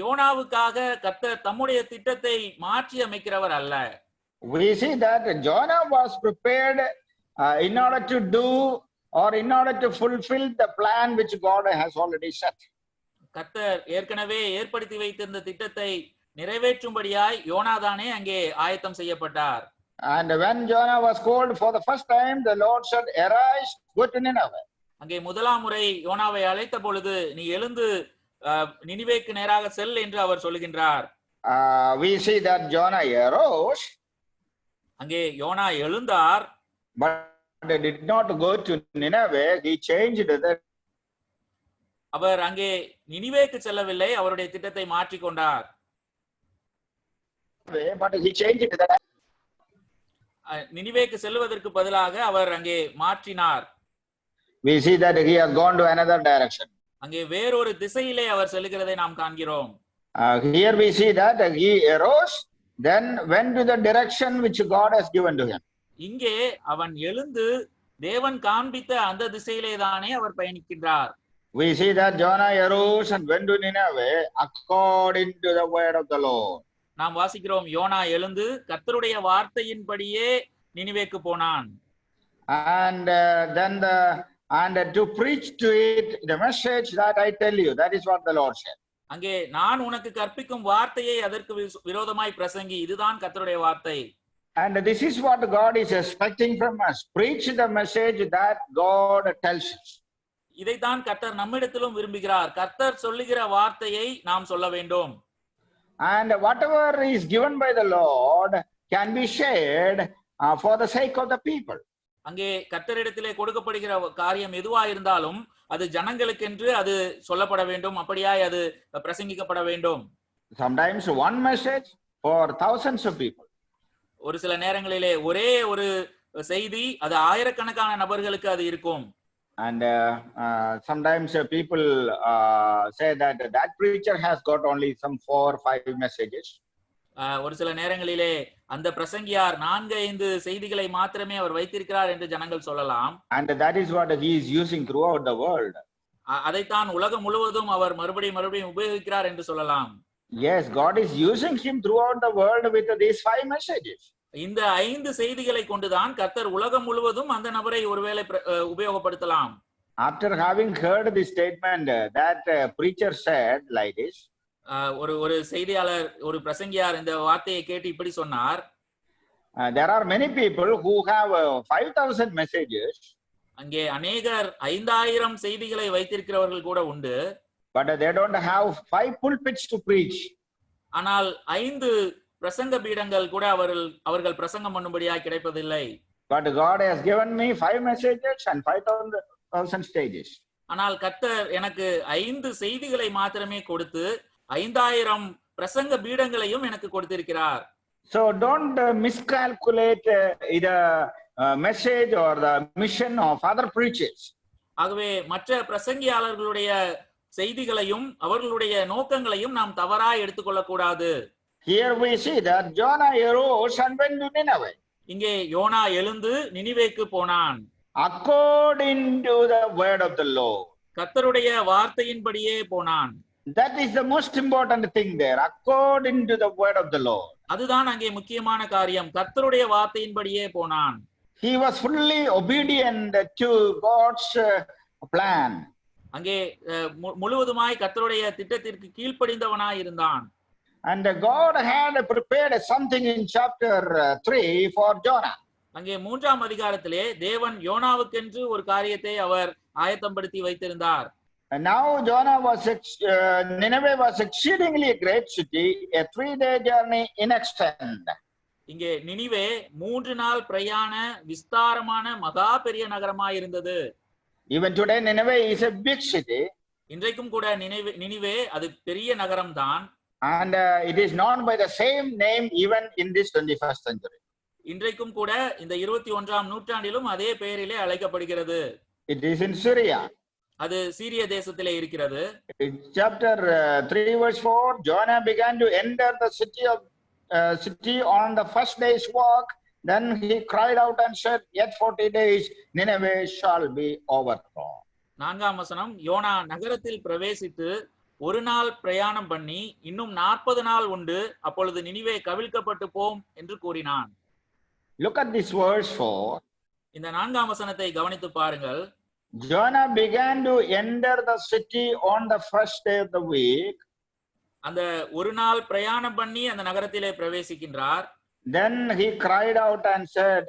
S5: யோனாவுக்காக கர்த்தர் தம்முடைய திட்டத்தை மாற்றி அமைக்கிறவர் அல்ல.
S4: We see that Jonah was prepared in order to do or in order to fulfill the plan which God has already set.
S5: கர்த்தர் ஏற்கனவே ஏற்படுத்தி வைத்திருந்த திட்டத்தை நிறைவேற்றும்படியாய் யோனாதானே அங்கே ஆயத்தம் செய்யப்பட்டார்.
S4: And when Jonah was called for the first time, the Lord said, "Arise, go to Nineveh."
S5: அங்கே முதலாம் முறை யோனாவை அழைத்த பொழுது நீ எழுந்து நினிவேக்கு நேராக செல் என்று அவர் சொல்லுகின்றார்.
S4: We see that Jonah arose.
S5: அங்கே யோனா எழுந்தார்.
S4: But did not go to Nineveh. He changed the.
S5: அவர் அங்கே நினிவேக்கு செல்லவில்லை, அவருடைய திட்டத்தை மாற்றிக் கொண்டார்.
S4: But he changed the.
S5: நினிவேக்கு செல்வதற்கு பதிலாக அவர் அங்கே மாற்றினார்.
S4: We see that he has gone to another direction.
S5: அங்கே வேறொரு திசையிலே அவர் செல்கிறதை நாம் காண்கிறோம்.
S4: Here we see that he arose, then went to the direction which God has given to him.
S5: இங்கே அவன் எழுந்து தேவன் காண்பித்த அந்த திசையிலே தானே அவர் பயணிக்கின்றார்.
S4: We see that Jonah arose and went to Nineveh according to the word of the Lord.
S5: நாம் வாசிக்கிறோம், யோனா எழுந்து கர்த்தருடைய வார்த்தையின்படியே நினிவேக்கு போனான்.
S4: And then to preach to it the message that I tell you, that is what the Lord said.
S5: அங்கே நான் உனக்கு கற்பிக்கும் வார்த்தையை அதற்கு விரோதமாய் பிரசங்கி, இதுதான் கர்த்தருடைய வார்த்தை.
S4: And this is what God is expecting from us. Preach the message that God tells us.
S5: இதைத்தான் கர்த்தர் நம்மிடத்திலும் விரும்புகிறார். கர்த்தர் சொல்லுகிற வார்த்தையை நாம் சொல்ல வேண்டும்.
S4: And whatever is given by the Lord can be shared for the sake of the people.
S5: அங்கே கர்த்தரிடத்திலே கொடுக்கப்படுகிற காரியம் எதுவா இருந்தாலும் அது ஜனங்களுக்கென்று அது சொல்லப்பட வேண்டும், அப்படியாய் அது பிரசங்கிக்கப்பட வேண்டும்.
S4: Sometimes one message for thousands of people.
S5: ஒரு சில நேரங்களிலே ஒரே ஒரு செய்தி அது ஆயிரக்கணக்கான நபர்களுக்கு அது இருக்கும்.
S4: And sometimes people say that preacher has got only some 4 or 5 messages.
S5: ஒரு சில நேரங்களிலே அந்த பிரசங்கியார் 4-5 செய்திகளை மாத்திரமே அவர் வைத்திருக்கிறார் என்று ஜனங்கள் சொல்லலாம்.
S4: And that is what he is using throughout the world.
S5: அதைத்தான் உலகம் முழுவதும் அவர் மறுபடியும் உபயோகிக்கிறார் என்று சொல்லலாம்.
S4: Yes, God is using him throughout the world with these 5 messages.
S5: இந்த 5 செய்திகளை கொண்டுதான் கர்த்தர் உலகம் முழுவதும் அந்த நபரை ஒருவேளை உபயோகப்படுத்தலாம்.
S4: After having heard this statement, that preacher said like this.
S5: ஒரு செய்தியாளர், ஒரு பிரசங்கியார் இந்த வார்த்தையை கேட்டு இப்படி சொன்னார்.
S4: There are many people who have 5,000 messages.
S5: அங்கே அநேகர் 5,000 செய்திகளை வைத்திருக்கிறவர்கள் கூட உண்டு.
S4: But they don't have 5 pulpits to preach.
S5: ஆனால் 5 பிரசங்க பீடங்கள் கூட அவர்கள் பிரசங்கம் பண்ணும்படியாக கிடைப்பதில்லை.
S4: But God has given me 5 messages and 5,000 stages.
S5: ஆனால் கர்த்தர் எனக்கு 5 செய்திகளை மாத்திரமே கொடுத்து 5,000 பிரசங்க பீடங்களையும் எனக்கு கொடுத்திருக்கிறார்.
S4: So don't miscalculate the message or the mission of other preachers.
S5: ஆகவே மற்ற பிரசங்கியாளர்களுடைய செய்திகளையும் அவர்களுடைய நோக்கங்களையும் நாம் தவறாய் எடுத்துக்கொள்ளக் கூடாது.
S4: Here we see that Jonah arose and went to Nineveh.
S5: இங்கே யோனா எழுந்து நினிவேக்கு போனான்.
S4: According to the word of the Lord.
S5: கர்த்தருடைய வார்த்தையின்படியே போனான்.
S4: That is the most important thing there. According to the word of the Lord.
S5: அதுதான் அங்கே முக்கியமான காரியம். கர்த்தருடைய வார்த்தையின்படியே போனான்.
S4: He was fully obedient to God's plan.
S5: அங்கே முழுவதுமாய் கர்த்தருடைய திட்டத்திற்கு கீழ்ப்படிந்தவனாய் இருந்தான்.
S4: And God had prepared something in chapter 3 for Jonah.
S1: அங்கே 3ஆம் அதிகாரத்திலே தேவன் யோனாவுக்கென்று ஒரு காரியத்தை அவர் ஆயத்தப்படுத்தி வைத்திருந்தார்.
S4: And now Nineveh was exceedingly a great city, a 3-day journey in extent.
S5: இங்கே நினிவே 3 நாள் பிரயாண விஸ்தாரமான மகா பெரிய நகரமாய் இருந்தது.
S4: Even today Nineveh is a big city.
S5: இன்றைக்கும் கூட நினிவே அது பெரிய நகரம் தான்.
S4: And it is known by the same name even in this 21st century.
S5: இன்றைக்கும் கூட இந்த 21ஆம் நூற்றாண்டிலும் அதே பெயரிலே அழைக்கப்படுகிறது.
S4: It is in Syria.
S5: அது சீரிய தேசத்திலே இருக்கிறது.
S4: In chapter 3 verse 4, Jonah began to enter the city on the first day's walk. Then he cried out and said, "Yet 40 days, Nineveh shall be overthrown."
S5: 4ஆம் வசனம், யோனா நகரத்தில் பிரவேசித்து ஒரு நாள் பிரயாணம் பண்ணி இன்னும் 40 நாள் உண்டு, அப்பொழுது நினிவே கவிழ்க்கப்பட்டு போம் என்று கூறினான்.
S4: Look at this verse 4.
S5: இந்த 4ஆம் வசனத்தை கவனித்து பாருங்கள்.
S4: Jonah began to enter the city on the first day of the week.
S5: அந்த ஒரு நாள் பிரயாணம் பண்ணி அந்த நகரத்திலே பிரவேசிக்கின்றார்.
S4: Then he cried out and said,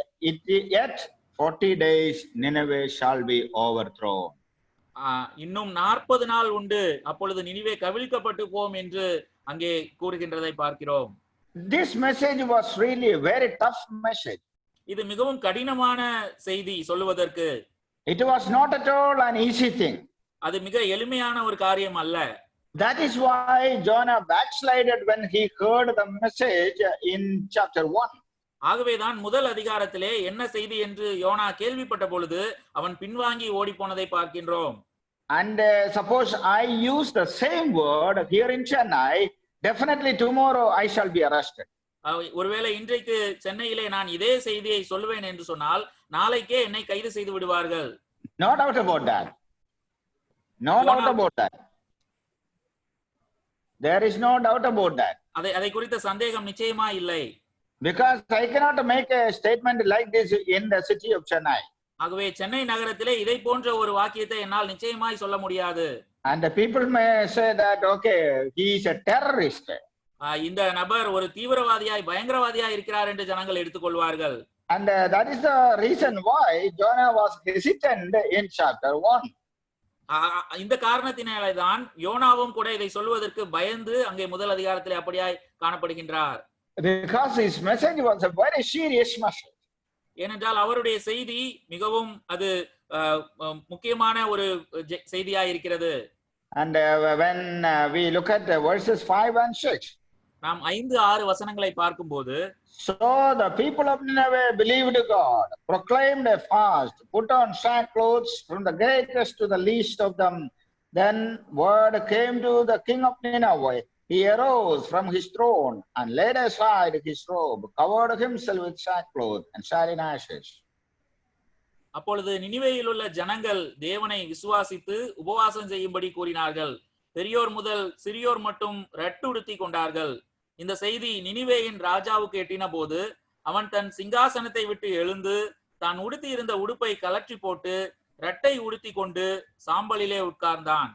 S4: "Yet 40 days, Nineveh shall be overthrown."
S5: இன்னும் 40 நாள் உண்டு, அப்பொழுது நினிவே கவிழ்க்கப்பட்டு போம் என்று அங்கே கூறுகின்றதை பார்க்கிறோம்.
S4: This message was really a very tough message.
S5: இது மிகவும் கடினமான செய்தி சொல்லுவதற்கு.
S4: It was not at all an easy thing.
S5: அது மிக எளிமையான ஒரு காரியம் அல்ல.
S4: That is why Jonah backslided when he heard the message in chapter 1.
S5: ஆகவேதான் முதல் அதிகாரத்திலே என்ன செய்தி என்று யோனா கேள்விப்பட்ட பொழுது அவன் பின்வாங்கி ஓடி போனதை பார்க்கின்றோம்.
S4: And suppose I use the same word here in Chennai, definitely tomorrow I shall be arrested.
S5: ஒருவேளை இன்றைக்கு சென்னையிலே நான் இதே செய்தியை சொல்லுவேன் என்று சொன்னால் நாளைக்கே என்னை கைது செய்து விடுவார்கள்.
S4: No doubt about that. No doubt about that. There is no doubt about that.
S5: அதை குறித்த சந்தேகம் நிச்சயமா இல்லை.
S4: Because I cannot make a statement like this in the city of Chennai.
S5: ஆகவே சென்னை நகரத்திலே இதை போன்ற ஒரு வாக்கியத்தை என்னால் நிச்சயமாய் சொல்ல முடியாது.
S4: And the people may say that, okay, he is a terrorist.
S5: இந்த நபர் ஒரு தீவிரவாதியாய் பயங்கரவாதியாய் இருக்கிறார் என்று ஜனங்கள் எடுத்துக்கொள்வார்கள்.
S4: And that is the reason why Jonah was hesitant in chapter 1.
S5: இந்த காரணத்தினாலே தான் யோனாவும் கூட இதை சொல்வதற்கு பயந்து அங்கே முதல் அதிகாரத்திலே அப்படியாய் காணப்படுகின்றார்.
S4: Because his message was a very serious message.
S5: ஏனென்றால் அவருடைய செய்தி மிகவும் அது முக்கியமான ஒரு செய்தியாய் இருக்கிறது.
S4: And when we look at verses 5 and 6,
S5: நாம் 5-6 வசனங்களை பார்க்கும்போது,
S4: so the people of Nineveh believed God, proclaimed a fast, put on sackcloth from the greatest to the least of them. Then word came to the king of Nineveh. He arose from his throne and laid aside his robe, covered himself with sackcloth and sat in ashes.
S5: அப்பொழுது நினிவேயில் உள்ள ஜனங்கள் தேவனை விசுவாசித்து உபவாசம் செய்யும்படி கூறினார்கள். பெரியோர் முதல் சிறியோர் மட்டும் ரட்டுடுத்தி கொண்டார்கள். இந்த செய்தி நினிவேயின் ராஜாவுக்கு எட்டின போது அவன் தன் சிங்காசனத்தை விட்டு எழுந்து தான் உடுத்தி இருந்த உடுப்பை கலற்றி போட்டு ரட்டை உடுத்தி கொண்டு சாம்பலிலே உட்கார்ந்தான்.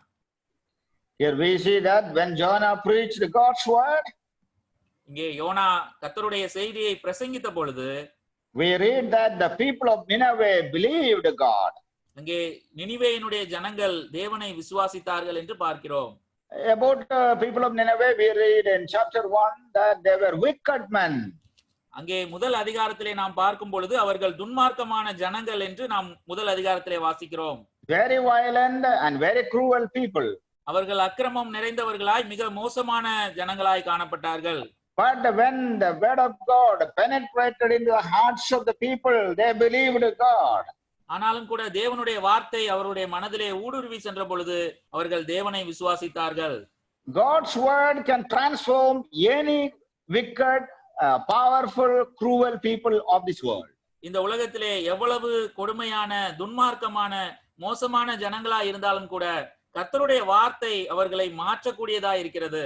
S4: Here we see that when Jonah preached God's word,
S5: இங்கே யோனா கர்த்தருடைய செய்தியை பிரசங்கித்த பொழுது
S4: we read that the people of Nineveh believed God.
S5: அங்கே நினிவேயினுடைய ஜனங்கள் தேவனை விசுவாசித்தார்கள் என்று பார்க்கிறோம்.
S4: About the people of Nineveh, we read in chapter 1 that they were wicked men.
S5: அங்கே முதல் அதிகாரத்திலே நாம் பார்க்கும் பொழுது அவர்கள் துன்மார்க்கமான ஜனங்கள் என்று நாம் முதல் அதிகாரத்திலே வாசிக்கிறோம்.
S4: Very violent and very cruel people.
S5: அவர்கள் அக்கிரமம் நிறைந்தவர்களாய் மிக மோசமான ஜனங்களாய் காணப்பட்டார்கள்.
S4: But when the word of God penetrated into the hearts of the people, they believed God.
S5: ஆனாலும் கூட தேவனுடைய வார்த்தை அவருடைய மனதிலே ஊடுருவி சென்ற பொழுது அவர்கள் தேவனை விசுவாசித்தார்கள்.
S4: God's word can transform any wicked, powerful, cruel people of this world.
S5: இந்த உலகத்திலே எவ்வளவு கொடுமையான துன்மார்க்கமான மோசமான ஜனங்களாய் இருந்தாலும் கூட கர்த்தருடைய வார்த்தை அவர்களை மாற்றக்கூடியதா இருக்கிறது.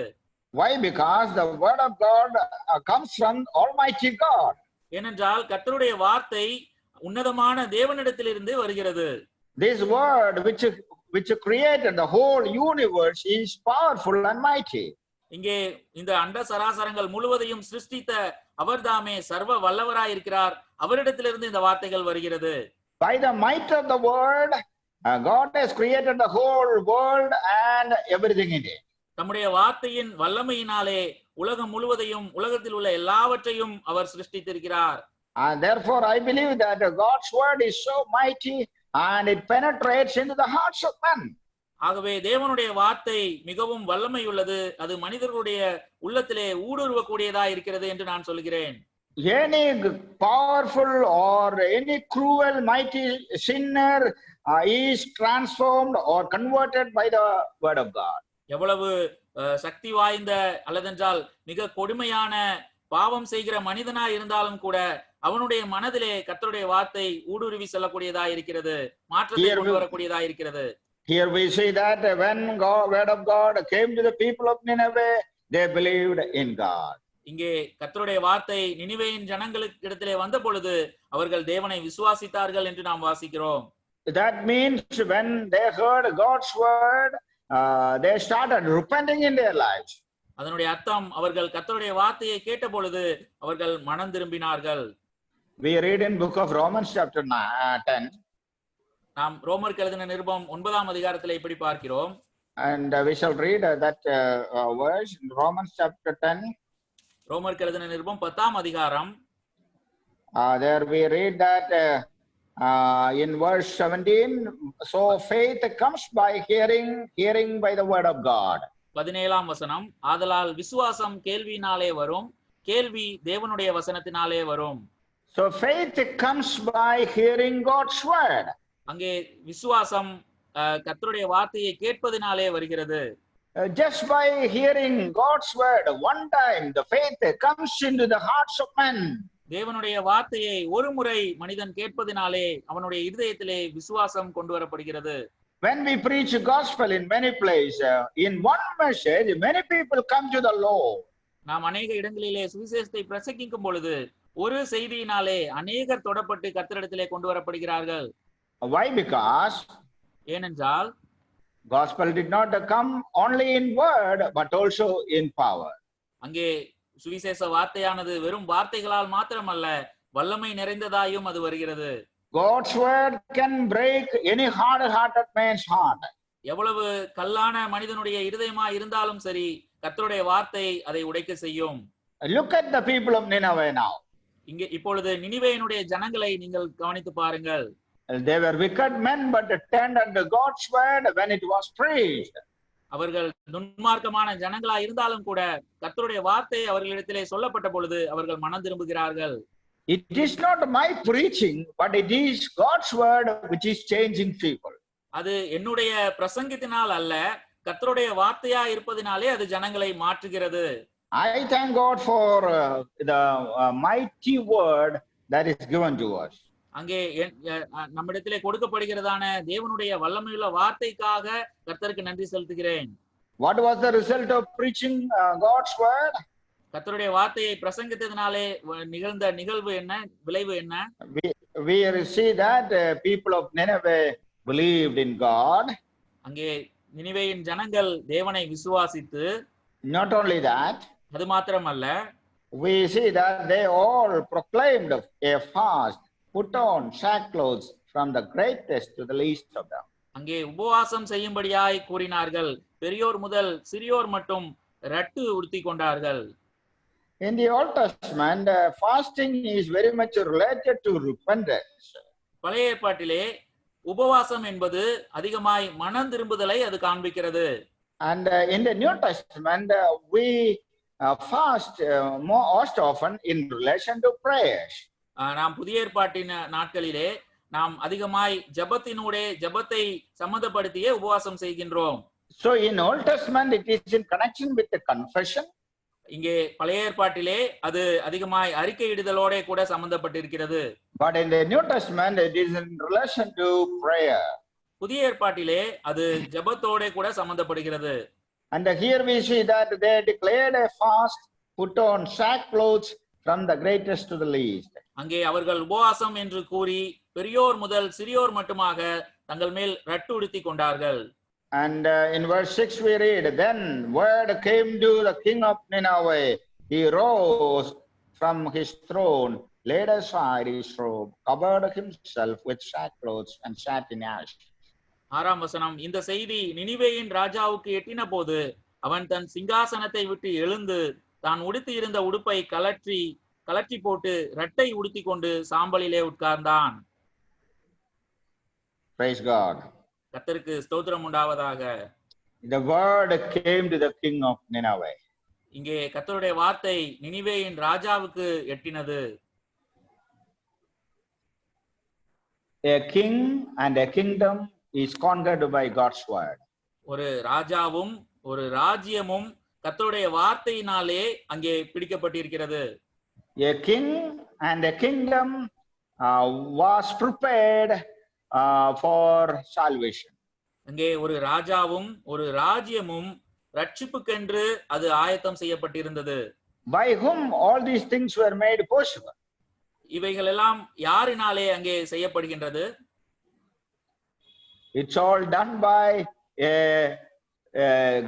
S4: Why? Because the word of God comes from Almighty God.
S5: ஏனென்றால் கர்த்தருடைய வார்த்தை உன்னதமான தேவனிடத்திலிருந்து வருகிறது.
S4: This word which created the whole universe is powerful and mighty.
S5: இங்கே இந்த அண்ட சராசரங்கள் முழுவதையும் சிருஷ்டித்த அவர்தாமே சர்வ வல்லவராய் இருக்கிறார். அவரிடத்திலிருந்து இந்த வார்த்தைகள் வருகிறது.
S4: By the might of the word, God has created the whole world and everything in it.
S5: தம்முடைய வார்த்தையின் வல்லமையினாலே உலகம் முழுவதையும் உலகத்தில் உள்ள எல்லாவற்றையும் அவர் சிருஷ்டித்திருக்கிறார்.
S4: And therefore I believe that God's word is so mighty and it penetrates into the hearts of men.
S5: ஆகவே தேவனுடைய வார்த்தை மிகவும் வல்லமை உள்ளது. அது மனிதர்களுடைய உள்ளத்திலே ஊடுருவக்கூடியதா இருக்கிறது என்று நான் சொல்கிறேன்.
S4: Any powerful or any cruel mighty sinner is transformed or converted by the word of God.
S5: எவ்வளவு சக்தி வாய்ந்த அல்லதென்றால் மிக கொடுமையான பாவம் செய்கிற மனிதனா இருந்தாலும் கூட அவனுடைய மனதிலே கர்த்தருடைய வார்த்தை ஊடுருவி செல்லக்கூடியதா இருக்கிறது, மாற்றத்தை கொண்டு வரக்கூடியதா இருக்கிறது.
S4: Here we see that when word of God came to the people of Nineveh, they believed in God.
S5: இங்கே கர்த்தருடைய வார்த்தை நினிவேயின் ஜனங்களுக்கு இடத்திலே வந்த பொழுது அவர்கள் தேவனை விசுவாசித்தார்கள் என்று நாம் வாசிக்கிறோம்.
S4: That means when they heard God's word, they started repenting in their lives.
S5: அதனுடைய அர்த்தம் அவர்கள் கர்த்தருடைய வார்த்தையை கேட்ட பொழுது அவர்கள் மனம் திரும்பினார்கள்.
S4: We read in book of Romans chapter 10.
S5: நாம் ரோமருக்கு எழுதின நிருபம் 9ஆம் அதிகாரத்திலே இப்படி பார்க்கிறோம்.
S4: And we shall read that verse in Romans chapter 10.
S5: ரோமருக்கு எழுதின நிருபம் 10ஆம் அதிகாரம்.
S4: There we read that in verse 17, so faith comes by hearing, hearing by the word of God.
S5: 17ஆம் வசனம், ஆதலால் விசுவாசம் கேள்வியினாலே வரும், கேள்வி தேவனுடைய வசனத்தினாலே வரும்.
S4: So faith comes by hearing God's word.
S5: அங்கே விசுவாசம் கர்த்தருடைய வார்த்தையை கேட்பதினாலே வருகிறது.
S4: Just by hearing God's word one time, the faith comes into the hearts of men.
S5: தேவனுடைய வார்த்தையை ஒரு முறை மனிதன் கேட்பதினாலே அவனுடைய இருதயத்திலே விசுவாசம் கொண்டு வரப்படுகிறது.
S4: When we preach gospel in many places, in one message, many people come to the Lord.
S5: நாம் அநேக இடங்களிலே சுவிசேஷத்தை பிரசங்கிக்கும் பொழுது ஒரு செய்தியினாலே அநேகர் தொடப்பட்டு கர்த்தரிடத்திலே கொண்டு வரப்படுகிறார்கள்.
S4: Why? Because
S5: ஏனென்றால்
S4: gospel did not come only in word, but also in power.
S5: அங்கே சுவிசேஷ வார்த்தையானது வெறும் வார்த்தைகளால் மாத்திரமல்ல, வல்லமை நிறைந்ததாயும் அது வருகிறது.
S4: God's word can break any hard-hearted man's heart.
S5: எவ்வளவு கல்லான மனிதனுடைய இருதயமா இருந்தாலும் சரி, கர்த்தருடைய வார்த்தை அதை உடைக்க செய்யும்.
S4: Look at the people of Nineveh now.
S5: இங்கே இப்பொழுது நினிவேயினுடைய ஜனங்களை நீங்கள் கவனித்து பாருங்கள்.
S4: They were wicked men, but turned unto God's word when it was preached.
S5: அவர்கள் துன்மார்க்கமான ஜனங்களா இருந்தாலும் கூட கர்த்தருடைய வார்த்தை அவர்களிடத்திலே சொல்லப்பட்ட பொழுது அவர்கள் மனம் திரும்புகிறார்கள்.
S4: It is not my preaching, but it is God's word which is changing people.
S5: அது என்னுடைய பிரசங்கத்தினால் அல்ல, கர்த்தருடைய வார்த்தையா இருப்பதினாலே அது ஜனங்களை மாற்றுகிறது.
S4: I thank God for the mighty word that is given to us.
S5: அங்கே நம்மிடத்திலே கொடுக்கப்படுகிறதான தேவனுடைய வல்லமையுள்ள வார்த்தைக்காக கர்த்தருக்கு நன்றி செலுத்துகிறேன்.
S4: What was the result of preaching God's word?
S5: கர்த்தருடைய வார்த்தையை பிரசங்கித்ததினாலே நிகழ்ந்த நிகழ்வு என்ன, விளைவு என்ன?
S4: We see that people of Nineveh believed in God.
S5: அங்கே நினிவேயின் ஜனங்கள் தேவனை விசுவாசித்து,
S4: Not only that,
S5: அது மாத்திரமல்ல,
S4: we see that they all proclaimed a fast, put on sackcloth from the greatest to the least of them.
S5: அங்கே உபவாசம் செய்யும்படியாய் கூறினார்கள். பெரியோர் முதல் சிறியோர் மட்டும் ரட்டு உடுத்தி கொண்டார்கள்.
S4: In the Old Testament, fasting is very much related to repentance.
S5: பழைய ஏற்பாட்டிலே உபவாசம் என்பது அதிகமாய் மனம் திரும்புதலை அது காண்பிக்கிறது.
S4: And in the New Testament, we fast most often in relation to prayers.
S5: நாம் புதிய ஏற்பாட்டின் நாட்களிலே நாம் அதிகமாய் ஜபத்தினூடே ஜபத்தை சம்மந்தப்படுத்தியே உபவாசம் செய்கின்றோம்.
S4: So in Old Testament, it is in connection with the confession.
S5: இங்கே பழைய ஏற்பாட்டிலே அது அதிகமாய் அறிக்கையிடுதலோட கூட சம்பந்தப்பட்டிருக்கிறது.
S4: But in the New Testament, it is in relation to prayer.
S5: புதிய ஏற்பாட்டிலே அது ஜபத்தோட கூட சம்பந்தப்படுகிறது.
S4: And here we see that they declared a fast, put on sackcloth from the greatest to the least.
S5: அங்கே அவர்கள் உபவாசம் என்று கூறி பெரியோர் முதல் சிறியோர் மட்டுமாக தங்கள் மேல் ரட்டு உடுத்தி கொண்டார்கள்.
S4: And in verse 6 we read, then word came to the king of Nineveh. He rose from his throne, laid aside his robe, covered himself with sackcloth and sat in ash.
S5: 6ஆம் வசனம், இந்த செய்தி நினிவேயின் ராஜாவுக்கு எட்டின போது அவன் தன் சிங்காசனத்தை விட்டு எழுந்து தான் உடுத்தி இருந்த உடுப்பை கலற்றி போட்டு ரட்டை உடுத்தி கொண்டு சாம்பலிலே உட்கார்ந்தான்.
S4: Praise God.
S5: கர்த்தருக்கு ஸ்தோத்திரம் உண்டாவதாக.
S4: The word came to the king of Nineveh.
S5: இங்கே கர்த்தருடைய வார்த்தை நினிவேயின் ராஜாவுக்கு எட்டினது.
S4: A king and a kingdom is conquered by God's word.
S5: ஒரு ராஜாவும் ஒரு ராஜ்யமும் கர்த்தருடைய வார்த்தையினாலே அங்கே பிடிக்கப்பட்டிருக்கிறது.
S4: A king and a kingdom was prepared for salvation.
S5: அங்கே ஒரு ராஜாவும் ஒரு ராஜ்யமும் ரட்சிப்புக்கென்று அது ஆயத்தம் செய்யப்பட்டிருந்தது.
S4: By whom all these things were made possible?
S5: இவைகள் எல்லாம் யாரினாலே அங்கே செய்யப்படுகின்றது?
S4: It's all done by a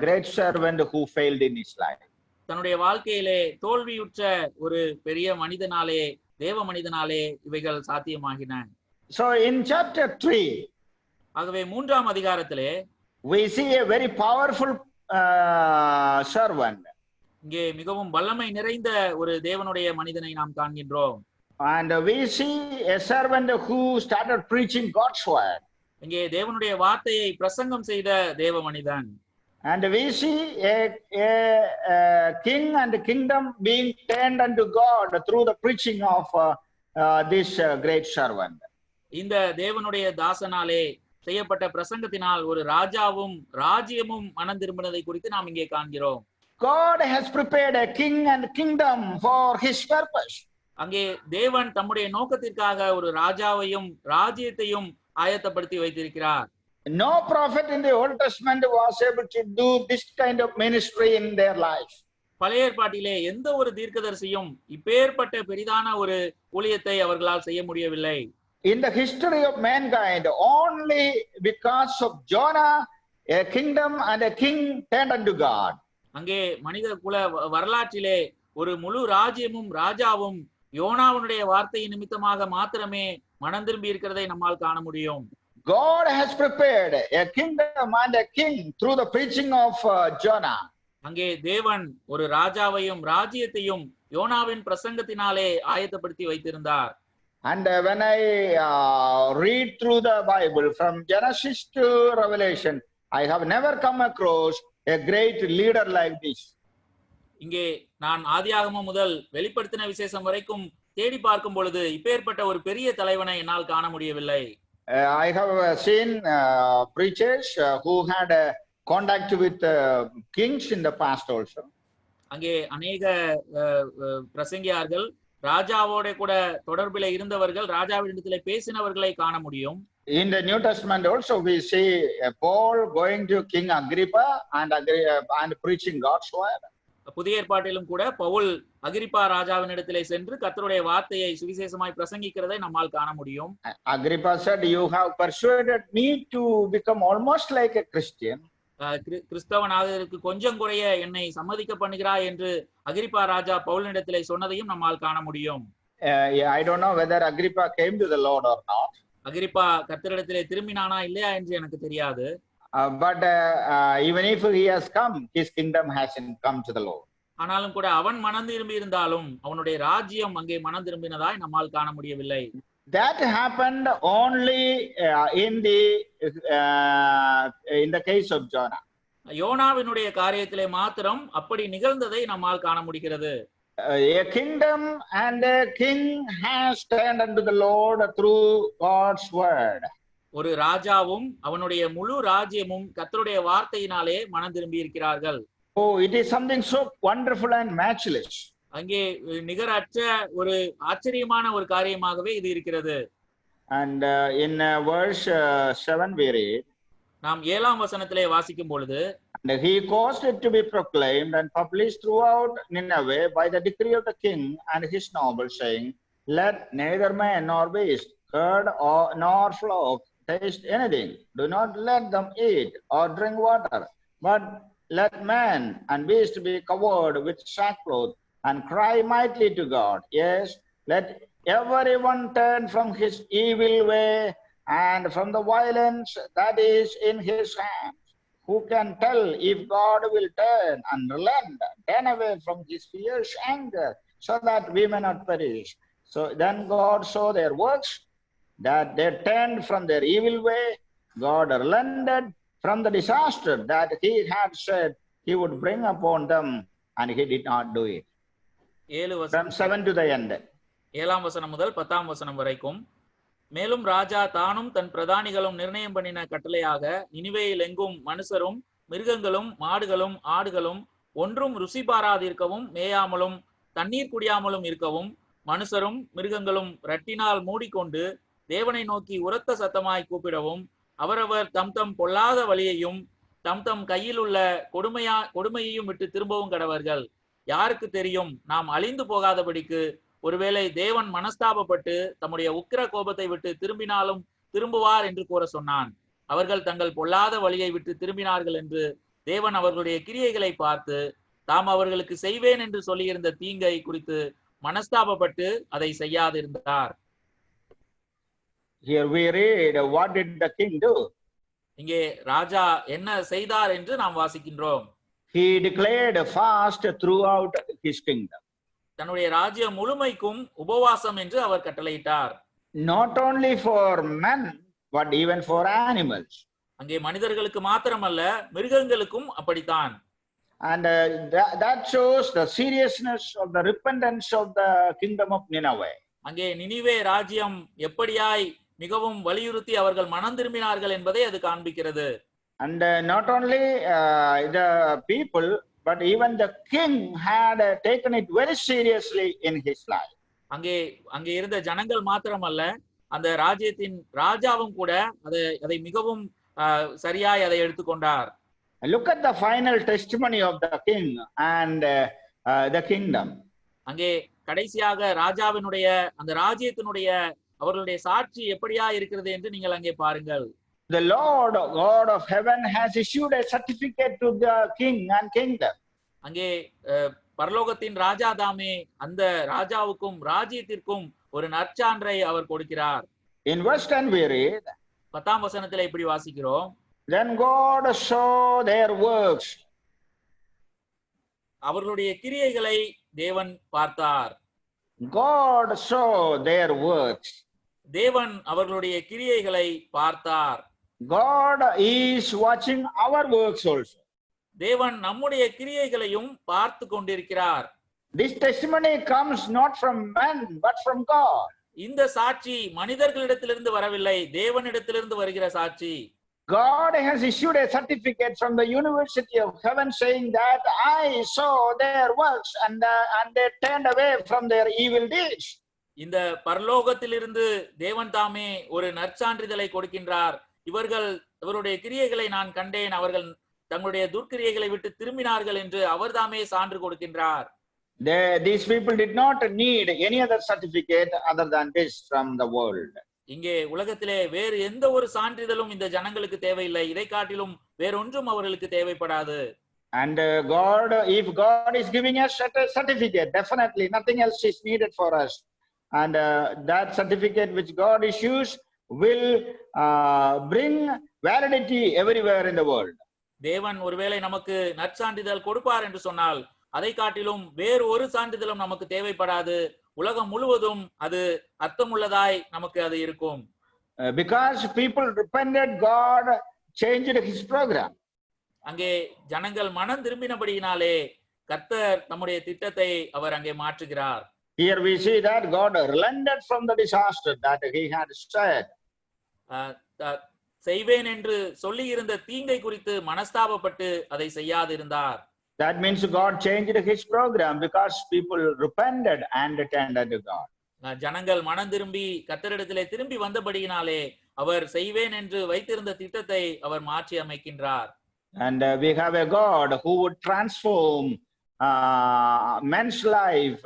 S4: great servant who failed in his life.
S5: தன்னுடைய வாழ்க்கையிலே தோல்வியுற்ற ஒரு பெரிய மனிதனாலே, தேவ மனிதனாலே இவைகள் சாத்தியமாகின.
S4: So in chapter 3,
S5: ஆகவே 3ஆம் அதிகாரத்திலே
S4: we see a very powerful servant.
S5: இங்கே மிகவும் வல்லமை நிறைந்த ஒரு தேவனுடைய மனிதனை நாம் காண்கின்றோம்.
S4: And we see a servant who started preaching God's word.
S5: இங்கே தேவனுடைய வார்த்தையை பிரசங்கம் செய்த தேவ மனிதன்.
S4: And we see a king and a kingdom being turned unto God through the preaching of this great servant.
S5: இந்த தேவனுடைய தாசனாலே செய்யப்பட்ட பிரசங்கத்தினால் ஒரு ராஜாவும் ராஜ்யமும் மனம் திரும்பினதை குறித்து நாம் இங்கே காண்கிறோம்.
S4: God has prepared a king and kingdom for his purpose.
S5: அங்கே தேவன் தம்முடைய நோக்கத்திற்காக ஒரு ராஜாவையும் ராஜ்யத்தையும் ஆயத்தப்படுத்தி வைத்திருக்கிறார்.
S4: No prophet in the Old Testament was able to do this kind of ministry in their life.
S5: பழைய ஏற்பாட்டிலே எந்த ஒரு தீர்க்கதரிசியும் இப்பேற்பட்ட பெரிதான ஒரு ஊழியத்தை அவர்களால் செய்ய முடியவில்லை.
S4: In the history of mankind, only because of Jonah, a kingdom and a king turned unto God.
S5: அங்கே மனித குல வரலாற்றிலே ஒரு முழு ராஜ்யமும் ராஜாவும் யோனாவுடைய வார்த்தை நிமித்தமாக மாத்திரமே மனம் திரும்பி இருக்கிறதை நம்மால் காண முடியும்.
S4: God has prepared a kingdom and a king through the preaching of Jonah.
S5: அங்கே தேவன் ஒரு ராஜாவையும் ராஜ்யத்தையும் யோனாவின் பிரசங்கத்தினாலே ஆயத்தப்படுத்தி வைத்திருந்தார்.
S4: And when I read through the Bible from Genesis to Revelation, I have never come across a great leader like this.
S5: இங்கே நான் ஆதியாகமம் முதல் வெளிப்படுத்தின விசேஷம் வரைக்கும் தேடி பார்க்கும் பொழுது இப்பேற்பட்ட ஒரு பெரிய தலைவனை என்னால் காண முடியவில்லை.
S4: I have seen preachers who had contact with kings in the past also.
S5: அங்கே அநேக பிரசங்கியார்கள் ராஜாவோட கூட தொடர்பில் இருந்தவர்கள் ராஜாவிடத்திலே பேசினவர்களை காண முடியும்.
S4: In the New Testament also we see Paul going to King Agrippa and preaching God's word.
S5: புதிய ஏற்பாட்டிலும் கூட பவுல் அகிரிப்பா ராஜாவினிடத்திலே சென்று கர்த்தருடைய வார்த்தையை சுவிசேஷமாய் பிரசங்கிக்கிறதை நம்மால் காண முடியும்.
S4: Agrippa said, "You have persuaded me to become almost like a Christian."
S5: கிறிஸ்தவனாக கொஞ்சம் குறைய என்னை சம்மதிக்க பண்ணுகிறாய் என்று அகிரிப்பா ராஜா பவுலினிடத்திலே சொன்னதையும் நம்மால் காண முடியும்.
S4: I don't know whether Agrippa came to the Lord or not.
S5: Agrippa கர்த்தரிடத்திலே திரும்பினானா இல்லையா என்று எனக்கு தெரியாது.
S4: But even if he has come, his kingdom hasn't come to the Lord.
S5: ஆனாலும் கூட அவன் மனம் திரும்பி இருந்தாலும் அவனுடைய ராஜ்யம் அங்கே மனம் திரும்பினதாய் நம்மால் காண முடியவில்லை.
S4: That happened only in the case of Jonah.
S5: யோனாவினுடைய காரியத்திலே மாத்திரம் அப்படி நிகழ்ந்ததை நம்மால் காண முடிகிறது.
S4: A kingdom and a king has turned unto the Lord through God's word.
S5: ஒரு ராஜாவும் அவனுடைய முழு ராஜ்யமும் கர்த்தருடைய வார்த்தையினாலே மனம் திரும்பி இருக்கிறார்கள்.
S4: Oh, it is something so wonderful and matchless.
S5: அங்கே நிகரற்ற ஒரு ஆச்சரியமான ஒரு காரியமாகவே இது இருக்கிறது.
S4: And in verse 7 we read,
S5: நாம் 7ஆம் வசனத்திலே வாசிக்கும் பொழுது,
S4: and he caused it to be proclaimed and published throughout Nineveh by the decree of the king and his nobles, saying, let neither man nor beast, herd nor flock taste anything. Do not let them eat or drink water, but let man and beast be covered with sackcloth and cry mightily to God. Yes, let everyone turn from his evil way and from the violence that is in his hands. Who can tell if God will turn away from his fierce anger, so that we may not perish? So then God saw their works, that they turned from their evil way. God relented from the disaster that he had said he would bring upon them, and he did not do it. From 7 to the end.
S5: 7ஆம் வசனம் முதல் 10ஆம் வசனம் வரைக்கும். மேலும் ராஜா தானும் தன் பிரதானிகளும் நிர்ணயம் பண்ணின கட்டளையாக நினிவேயில் எங்கும் மனுஷரும் மிருகங்களும் மாடுகளும் ஆடுகளும் ஒன்றும் ருசி பாராதிருக்கவும் மேயாமலும் தண்ணீர் குடியாமலும் இருக்கவும் மனுஷரும் மிருகங்களும் ரட்டினால் மூடிக்கொண்டு தேவனை நோக்கி உரத்த சத்தமாய் கூப்பிடவும் அவரவர் தம் தம் பொல்லாத வழியையும் தம் தம் கையில் உள்ள கொடுமையையும் விட்டு திரும்பவும் கடவர்கள். யாருக்கு தெரியும், நாம் அழிந்து போகாதபடிக்கு ஒருவேளை தேவன் மனஸ்தாபப்பட்டு தம்முடைய உக்கிர கோபத்தை விட்டு திரும்பினாலும் திரும்புவார் என்று கூற சொன்னான். அவர்கள் தங்கள் பொல்லாத வழியை விட்டு திரும்பினார்கள் என்று தேவன் அவர்களுடைய கிரியைகளை பார்த்து தாம் அவர்களுக்கு செய்வேன் என்று சொல்லியிருந்த தீங்கை குறித்து மனஸ்தாபப்பட்டு அதை செய்யாதிருந்தார்.
S4: Here we read, what did the king do?
S5: இங்கே ராஜா என்ன செய்தார் என்று நாம் வாசிக்கின்றோம்.
S4: He declared a fast throughout his kingdom.
S5: தன்னுடைய ராஜ்யம் முழுமைக்கும் உபவாசம் என்று அவர் கட்டளையிட்டார்.
S4: Not only for men, but even for animals.
S5: அங்கே மனிதர்களுக்கு மாத்திரமல்ல, மிருகங்களுக்கும் அப்படித்தான்.
S4: And that shows the seriousness of the repentance of the kingdom of Nineveh.
S5: அங்கே நினிவே ராஜ்யம் எப்படியாய் மிகவும் வலியுறுத்தி அவர்கள் மனம் திரும்பினார்கள் என்பதை அது காண்பிக்கிறது.
S4: And not only the people, but even the king had taken it very seriously in his life.
S5: அங்கே இருந்த ஜனங்கள் மாத்திரமல்ல, அந்த ராஜ்யத்தின் ராஜாவும் கூட அதை மிகவும் சரியாய் அதை எடுத்துக்கொண்டார்.
S4: Look at the final testimony of the king and the kingdom.
S5: அங்கே கடைசியாக ராஜாவினுடைய அந்த ராஜ்யத்தினுடைய அவர்களுடைய சாட்சி எப்படியா இருக்கிறது என்று நீங்கள் அங்கே பாருங்கள்.
S4: The Lord God of heaven has issued a certificate to the king and kingdom.
S5: அங்கே பரலோகத்தின் ராஜா தாமே அந்த ராஜாவுக்கும் ராஜ்யத்திற்கும் ஒரு நற்சான்றை அவர் கொடுக்கிறார்.
S4: In verse 10 we read,
S5: 10ஆம் வசனத்தில் இப்படி வாசிக்கிறோம்.
S4: Then God saw their works.
S5: அவர்களுடைய கிரியைகளை தேவன் பார்த்தார்.
S4: God saw their works.
S5: தேவன் அவர்களுடைய கிரியைகளை பார்த்தார்.
S4: God is watching our works also.
S5: தேவன் நம்முடைய கிரியைகளையும் பார்த்து கொண்டிருக்கிறார்.
S4: This testimony comes not from men but from God.
S5: இந்த சாட்சி மனிதர்களிடத்திலிருந்து வரவில்லை, தேவனிடத்திலிருந்து வருகிற சாட்சி.
S4: God has issued a certificate from the University of Heaven saying that I saw their works and they turned away from their evil deeds.
S5: இந்த பரலோகத்திலிருந்து தேவன் தாமே ஒரு நற்சான்றிதழை கொடுக்கின்றார். இவருடைய கிரியைகளை நான் கண்டேன், அவர்கள் தங்களுடைய துர்க்கிரியைகளை விட்டு திரும்பினார்கள் என்று அவர்தாமே சான்று கொடுக்கின்றார்.
S4: These people did not need any other certificate other than this from the world.
S5: இங்கே உலகத்திலே வேறு எந்த ஒரு சான்றிதழும் இந்த ஜனங்களுக்கு தேவையில்லை. இதை காட்டிலும் வேறொன்றும் அவர்களுக்கு தேவைப்படாது.
S4: And if God is giving us a certificate, definitely nothing else is needed for us. And that certificate which God issues will bring validity everywhere in the world.
S5: தேவன் ஒருவேளை நமக்கு நற்சான்றிதழ் கொடுப்பார் என்று சொன்னால் அதை காட்டிலும் வேறு ஒரு சான்றிதழும் நமக்கு தேவைப்படாது. உலகம் முழுவதும் அது அர்த்தமுள்ளதாய் நமக்கு அது இருக்கும்.
S4: Because people repented, God changed his program.
S5: அங்கே ஜனங்கள் மனம் திரும்பினபடியினாலே கர்த்தர் நம்முடைய திட்டத்தை அவர் அங்கே மாற்றுகிறார்.
S4: Here we see that God relented from the disaster that he had said.
S5: செய்வேன் என்று சொல்லி இருந்த தீங்கை குறித்து மனஸ்தாபப்பட்டு அதை செய்யாதிருந்தார்.
S4: That means God changed his program because people repented and turned to God.
S5: ஜனங்கள் மனம் திரும்பி கர்த்தரிடத்திலே திரும்பி வந்தபடியினாலே அவர் செய்வேன் என்று வைத்திருந்த திட்டத்தை அவர் மாற்றி அமைக்கின்றார்.
S4: And we have a God who would transform men's life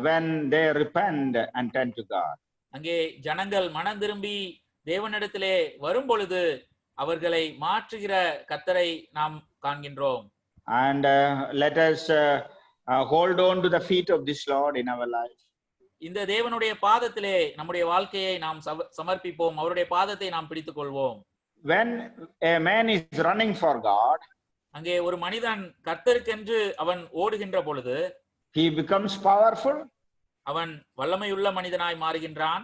S4: when they repent and turn to God.
S5: அங்கே ஜனங்கள் மனம் திரும்பி தேவனிடத்திலே வரும் பொழுது அவர்களை மாற்றுகிற கர்த்தரை நாம் காண்கின்றோம்.
S4: And let us hold on to the feet of this Lord in our life.
S5: இந்த தேவனுடைய பாதத்திலே நம்முடைய வாழ்க்கையை நாம் சமர்ப்பிப்போம். அவருடைய பாதத்தை நாம் பிடித்துக் கொள்வோம்.
S4: When a man is running for God,
S5: அங்கே ஒரு மனிதன் கர்த்தருக்கென்று அவன் ஓடுகின்ற பொழுது
S4: he becomes powerful.
S5: அவன் வல்லமையுள்ள மனிதனாய் மாறுகின்றான்.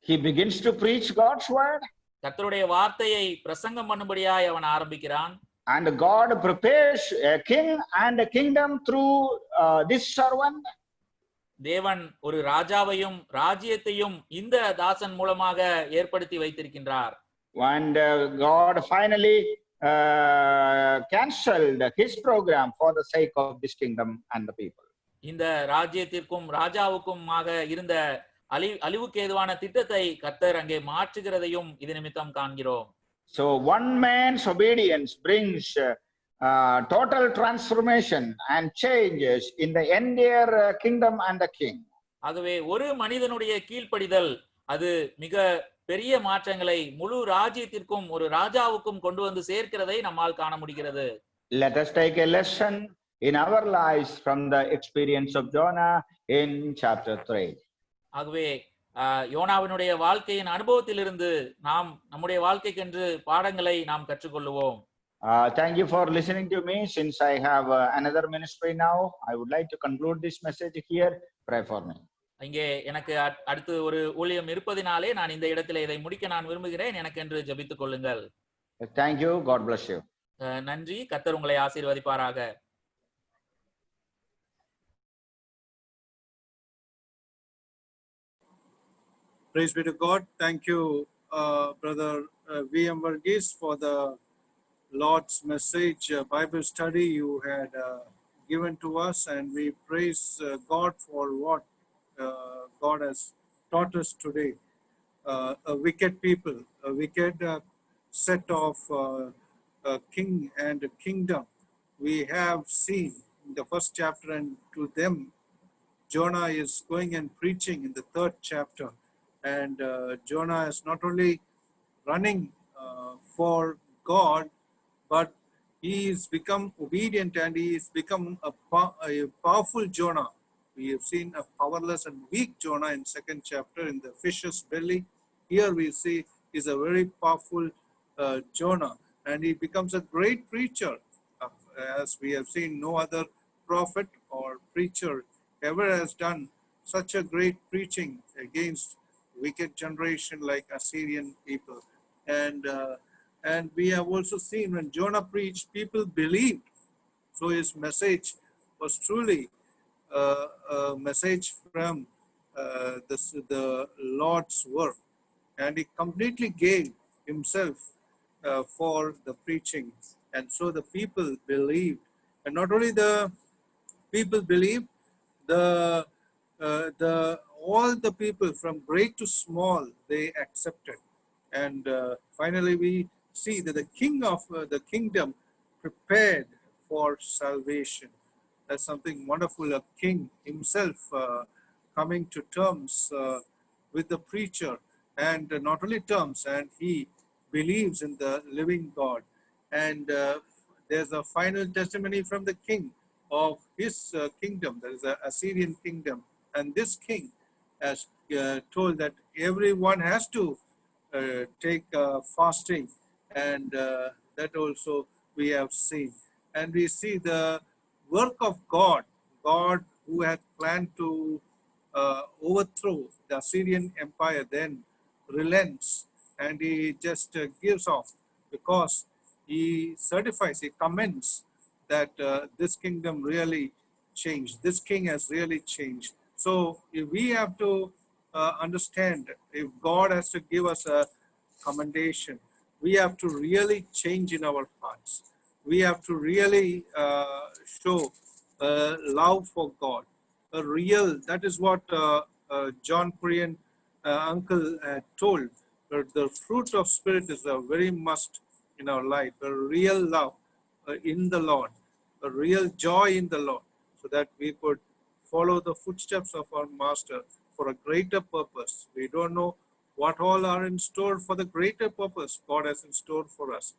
S4: He begins to preach God's word.
S5: கர்த்தருடைய வார்த்தையை பிரசங்கம் பண்ணும்படியாய் அவன் ஆரம்பிக்கிறான்.
S4: And God prepares a king and a kingdom through this servant.
S5: தேவன் ஒரு ராஜாவையும் ராஜ்யத்தையும் இந்த தாசன் மூலமாக ஏற்படுத்தி வைத்திருக்கின்றார்.
S4: And God finally cancelled his program for the sake of this kingdom and the people.
S5: இந்த ராஜ்யத்திற்கும் ராஜாவுக்குமாக இருந்த அழிவுக்கு ஏதுவான திட்டத்தை கர்த்தர் அங்கே மாற்றுகிறதையும் இது நிமித்தம் காண்கிறோம்.
S4: So one man's obedience brings total transformation and changes in the entire kingdom and the king.
S5: ஆகவே ஒரு மனிதனுடைய கீழ்ப்படிதல் அது மிக பெரிய மாற்றங்களை முழு ராஜ்யத்திற்கும் ஒரு ராஜாவுக்கும் கொண்டு வந்து சேர்க்கிறதை நம்மால் காண முடிகிறது.
S4: Let us take a lesson in our lives from the experience of Jonah in chapter 3.
S5: ஆகவே யோனாவினுடைய வாழ்க்கையின் அனுபவத்திலிருந்து நாம் நம்முடைய வாழ்க்கைக்கென்று பாடங்களை நாம் கற்றுக்கொள்ளுவோம்.
S4: Thank you for listening to me. Since I have another ministry now, I would like to conclude this message here. Pray for me.
S5: இங்கே எனக்கு அடுத்து ஒரு ஊழியம் இருப்பதினாலே நான் இந்த இடத்திலே இதை முடிக்க நான் விரும்புகிறேன். எனக்கென்று ஜெபித்துக் கொள்ளுங்கள்.
S4: Thank you. God bless you.
S5: நன்றி. கர்த்தர் உங்களை ஆசீர்வதிப்பாராக.
S1: Praise be to God. Thank you, Brother V.M. Varghese, for the Lord's message, Bible study you had given to us, and we praise God for what God has taught us today. A wicked people, a wicked set of king and kingdom we have seen in the first chapter, and to them Jonah is going and preaching in the third chapter. And Jonah is not only running for God, but he is become obedient and he is become a powerful Jonah. We have seen a powerless and weak Jonah in second chapter in the fish's belly. Here we see is a very powerful Jonah, and he becomes a great preacher. As we have seen, no other prophet or preacher ever has done such a great preaching against wicked generation like Assyrian people. And we have also seen when Jonah preached, people believed. So his message was truly a message from the Lord's work, and he completely gave himself for the preaching, and so the people believed. And not only the people believed, all all the people from great to small, they accepted. And finally, we see that the king of the kingdom prepared for salvation. That's something wonderful. A king himself coming to terms with the preacher, and not only terms, and he believes in the living God. And there's a final testimony from the king of his kingdom, that is the Assyrian kingdom. And this king has told that everyone has to take fasting, and that also we have seen. And we see the work of God who had planned to overthrow the Assyrian empire, then relents, and he just gives off, because he certifies, he comments that this kingdom really changed. This king has really changed. So if we have to understand, if God has to give us a commendation, we have to really change in our hearts. We have to really show love for God. A real, that is what John Korean uncle told. The fruit of Spirit is a very must in our life. A real love in the Lord, a real joy in the Lord, so that we could follow the footsteps of our Master for a greater purpose. We don't know what all are in store for the greater purpose God has in store for us.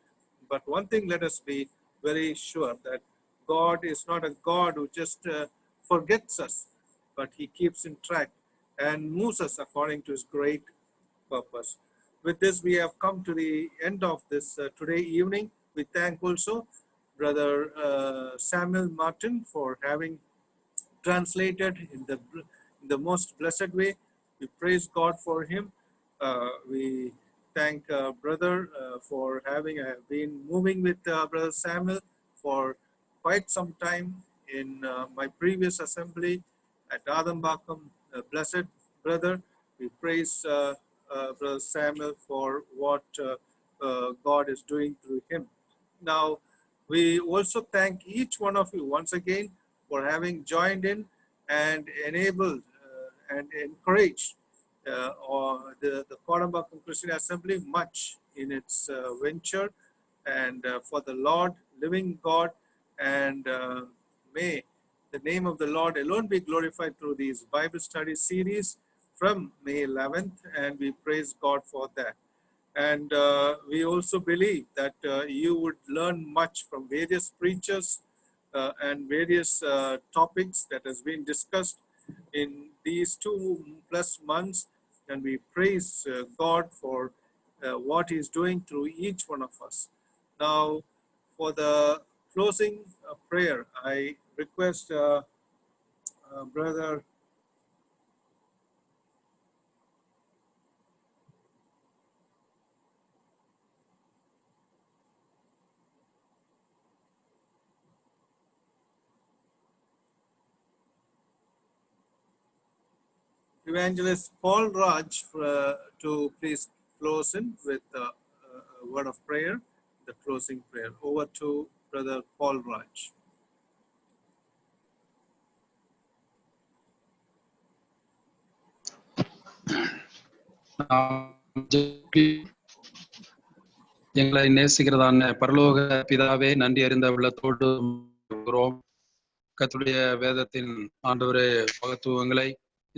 S1: But one thing, let us be very sure that God is not a God who just forgets us, but he keeps in track and moves us according to his great purpose. With this, we have come to the end of this today evening. We thank also Brother Samuel Martin for having translated in the most blessed way. We praise God for him. We thank brother for having been moving with Brother Samuel for quite some time in my previous assembly at Adambakam. Blessed brother, we praise Brother Samuel for what God is doing through him. Now, we also thank each one of you once again for having joined in and enabled and encouraged the Kodambakam Christian Assembly much in its venture, and for the Lord, living God, and may the name of the Lord alone be glorified through these Bible study series from May 11th, and we praise God for that. And we also believe that you would learn much from various preachers and various topics that has been discussed in these 2+ months, and we praise God for what he is doing through each one of us. Now, for the closing prayer, I request Brother Evangelist Paul Raj to please close in with a word of prayer, the closing prayer. Over to Brother Paul Raj.
S6: எங்களை நேசிக்கிறதான பரலோக பிதாவே, நன்றி அறிந்த உள்ளத்தோடு கர்த்தருடைய வேதத்தின் ஆண்டவரே மகத்துவங்களை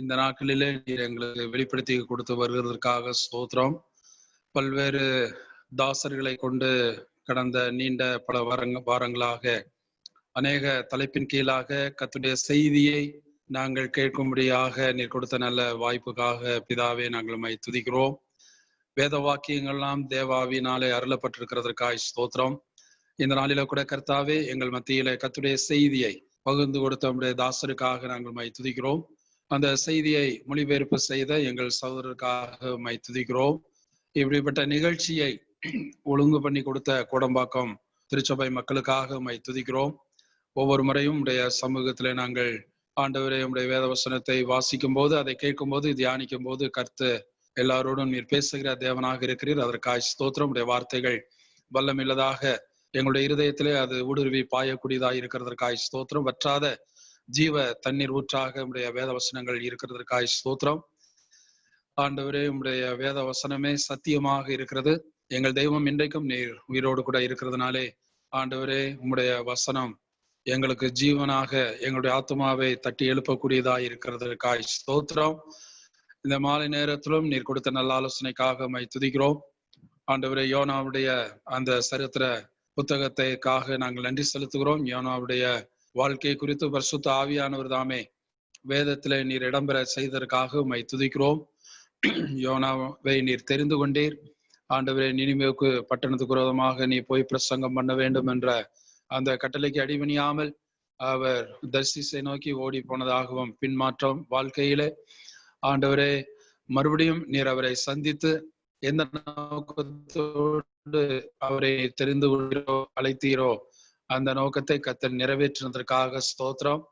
S6: இந்த நாட்களிலே நீர் எங்களுக்கு வெளிப்படுத்தி கொடுத்து வருகிறதற்காக ஸ்தோத்திரம். பல்வேறு தாசர்களை கொண்டு கடந்த நீண்ட பல வாரங்களாக அநேக தலைப்பின் கீழாக கர்த்தருடைய செய்தியை நாங்கள் கேட்கும்படியாக நீர் கொடுத்த நல்ல வாய்ப்புக்காக பிதாவே நாங்கள் உம்மை துதிக்கிறோம். வேத வாக்கியங்கள்லாம் தேவாவினாலே அருளப்பட்டிருக்கிறதற்காய் ஸ்தோத்திரம். இந்த நாளில கூட கர்த்தாவே, எங்கள் மத்தியில கர்த்தருடைய செய்தியை பகிர்ந்து கொடுத்த நம்முடைய தாசருக்காக நாங்கள் உம்மை துதிக்கிறோம். அந்த செய்தியை மொழிபெயர்ப்பு செய்த எங்கள் சகோதரருக்காக உம்மை துதிக்கிறோம். இப்படிப்பட்ட நிகழ்ச்சியை ஒழுங்கு பண்ணி கொடுத்த கோடம்பாக்கம் திருச்சபை மக்களுக்காக உம்மை துதிக்கிறோம். ஒவ்வொரு முறையும் உடைய சமூகத்திலே நாங்கள் ஆண்டவரே உடைய வேத வசனத்தை வாசிக்கும் போது, அதை கேட்கும் போது, தியானிக்கும் போது கர்த்தர் எல்லாரோடும் நீர் பேசுகிற தேவனாக இருக்கிறீர். அதற்காய் ஸ்தோத்திரம். உடைய வார்த்தைகள் வல்லமில்லதாக எங்களுடைய இருதயத்திலே அது ஊடுருவி பாயக்கூடியதாக இருக்கிறதற்காய் ஸ்தோத்திரம். வற்றாத ஜீவ தண்ணீர் ஊற்றாக உடைய வேத வசனங்கள் இருக்கிறதற்காய் ஸ்தோத்திரம். ஆண்டவரே, உம்முடைய வேத வசனமே சத்தியமாக இருக்கிறது. எங்கள் தெய்வம் இன்றைக்கும் நீர் உயிரோடு கூட இருக்கிறதுனாலே ஆண்டவரே, உம்முடைய வசனம் எங்களுக்கு ஜீவனாக எங்களுடைய ஆத்மாவை தட்டி எழுப்பக்கூடியதாக இருக்கிறதற்காய் ஸ்தோத்திரம். இந்த மாலை நேரத்திலும் நீர் கொடுத்த நல்ல ஆலோசனைக்காக மை துதிக்கிறோம். ஆண்டவரே, யோனாவுடைய அந்த சரித்திர புத்தகத்தைக்காக நாங்கள் நன்றி செலுத்துகிறோம். யோனாவுடைய வாழ்க்கை குறித்து பரிசுத்த ஆவியானவர் தாமே வேதத்திலே நீர் இடம்பெற செய்ததற்காக உம்மை துதிக்கிறோம். யோனாவை நீர் தெரிந்து கொண்டீர். ஆண்டவரே, நினிவேவுக்கு பட்டணத்துக்கு விரோதமாக நீ போய் பிரசங்கம் பண்ண வேண்டும் என்ற அந்த கட்டளைக்கு அடிபணியாமல் அவர் தர்சிசை நோக்கி ஓடி போனதாகவும் பின்மாற்றம் வாழ்க்கையிலே ஆண்டவரே மறுபடியும் நீர் அவரை சந்தித்து எந்த நோக்கத்தோடு அவரை தெரிந்து கொண்டீரோ அழைத்தீரோ அந்த நோக்கத்தை கர்த்தர் நிறைவேற்றினதற்காக ஸ்தோத்திரம்.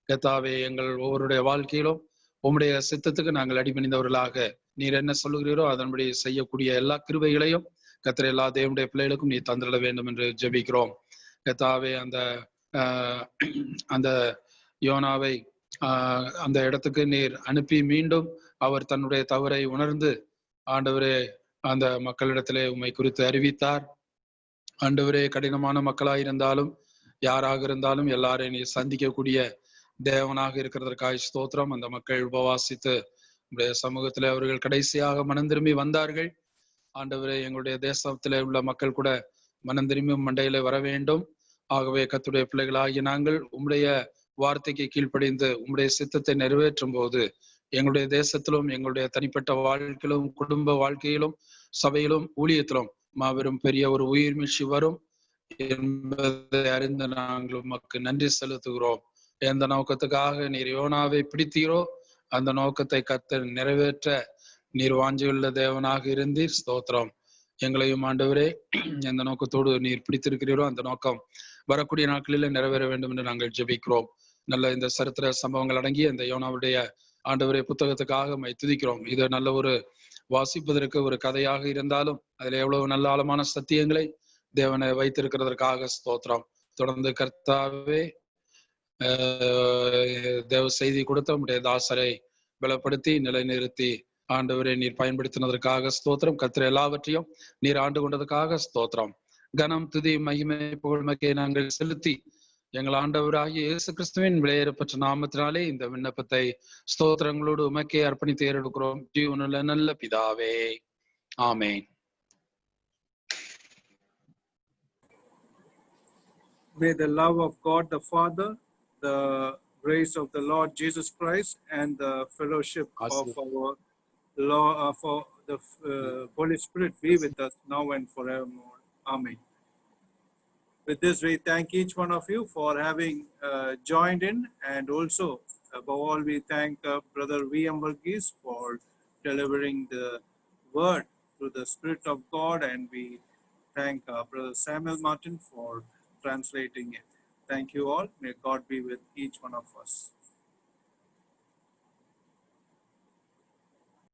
S6: கர்த்தாவே, எங்கள் ஒவ்வொருடைய வாழ்க்கையிலும் உம்முடைய சித்தத்துக்கு நாங்கள் அடிபணிந்தவர்களாக நீர் என்ன சொல்லுகிறீரோ அதன்படி செய்யக்கூடிய எல்லா கிருபைகளையும் கர்த்தர் எல்லா தேவனுடைய பிள்ளைகளுக்கும் நீ தந்திட வேண்டும் என்று ஜெபிக்கிறோம். கர்த்தாவே, அந்த யோனாவை அந்த இடத்துக்கு நீர் அனுப்பி மீண்டும் அவர் தன்னுடைய தவறை உணர்ந்து ஆண்டவரே அந்த மக்களிடத்திலே உம்மை குறித்து அறிவித்தார். ஆண்டவரே, கடினமான மக்களாயிருந்தாலும் யாராக இருந்தாலும் எல்லாரையும் நீ சந்திக்கக்கூடிய தேவனாக இருக்கிறதற்காக ஸ்தோத்திரம். அந்த மக்கள் உபவாசித்து உடைய சமூகத்திலே அவர்கள் கடைசியாக மனம் திரும்பி வந்தார்கள். ஆண்டவரே, எங்களுடைய தேசத்திலே உள்ள மக்கள் கூட மனம் திரும்பி மண்டையிலே வர வேண்டும். ஆகவே கர்த்தருடைய பிள்ளைகளாகிய நாங்கள் உம்முடைய வார்த்தைக்கு கீழ்ப்படிந்து உம்முடைய சித்தத்தை நிறைவேற்றும் போது எங்களுடைய தேசத்திலும் எங்களுடைய தனிப்பட்ட வாழ்க்கையிலும் குடும்ப வாழ்க்கையிலும் சபையிலும் ஊழியத்திலும் மாபெரும் பெரிய ஒரு உயிர் மீட்சி வரும் என்பதை அறிந்து நாங்கள் உமக்கு நன்றி செலுத்துகிறோம். எந்த நோக்கத்துக்காக நீர் யோனாவை பிடித்தீரோ அந்த நோக்கத்தை கர்த்தர் நிறைவேற்ற நீர் வாஞ்சியுள்ள தேவனாக இருந்தீர். ஸ்தோத்திரம். எங்களையும் ஆண்டவரே, எந்த நோக்கத்தோடு நீர் பிடித்திருக்கிறீரோ அந்த நோக்கம் வரக்கூடிய நாட்களில நிறைவேற வேண்டும் என்று நாங்கள் ஜெபிக்கிறோம். நல்ல இந்த சரித்திர சம்பவங்கள் அடங்கிய இந்த யோனாவுடைய ஆண்டவரே புத்தகத்துக்காக மை துதிக்கிறோம். இது நல்ல ஒரு வாசிப்பதற்கு ஒரு கதையாக இருந்தாலும் அதுல எவ்வளவு நல்ல ஆழமான சத்தியங்களை தேவனை வைத்திருக்கிறதற்காக ஸ்தோத்திரம். தொடர்ந்து கர்த்தாவே தேவ செய்தி கொடுத்த உடைய தாசரை பலப்படுத்தி நிலைநிறுத்தி ஆண்டவரை நீர் பயன்படுத்தினதற்காக ஸ்தோத்திரம். கர்த்தர் எல்லாவற்றையும் நீர் ஆண்டு கொண்டதுக்காக ஸ்தோத்திரம். கனம் துதி மகிமை புகழ்மைக்கை நாங்கள் செலுத்தி எங்கள் ஆண்டவராகிய இயேசு கிறிஸ்துவின் விலையேறப்பட்ட நாமத்தினாலே இந்த விண்ணப்பத்தை ஸ்தோத்திரங்களோடு உமக்கே அர்ப்பணித்து ஏறெடுக்கிறோம். ஜீவனுள்ள நல்ல பிதாவே, ஆமென்.
S1: May the love of God the Father, the grace of the Lord Jesus Christ, and the fellowship of our Lord, for the Holy Spirit be with us now and forevermore. Amen. With this, we thank each one of you for having joined in, and also, above all, we thank Brother V.M. Varghese for delivering the word through the Spirit of God, and we thank Brother Samuel Martin for translating it. Thank you all. May God be with each one of us.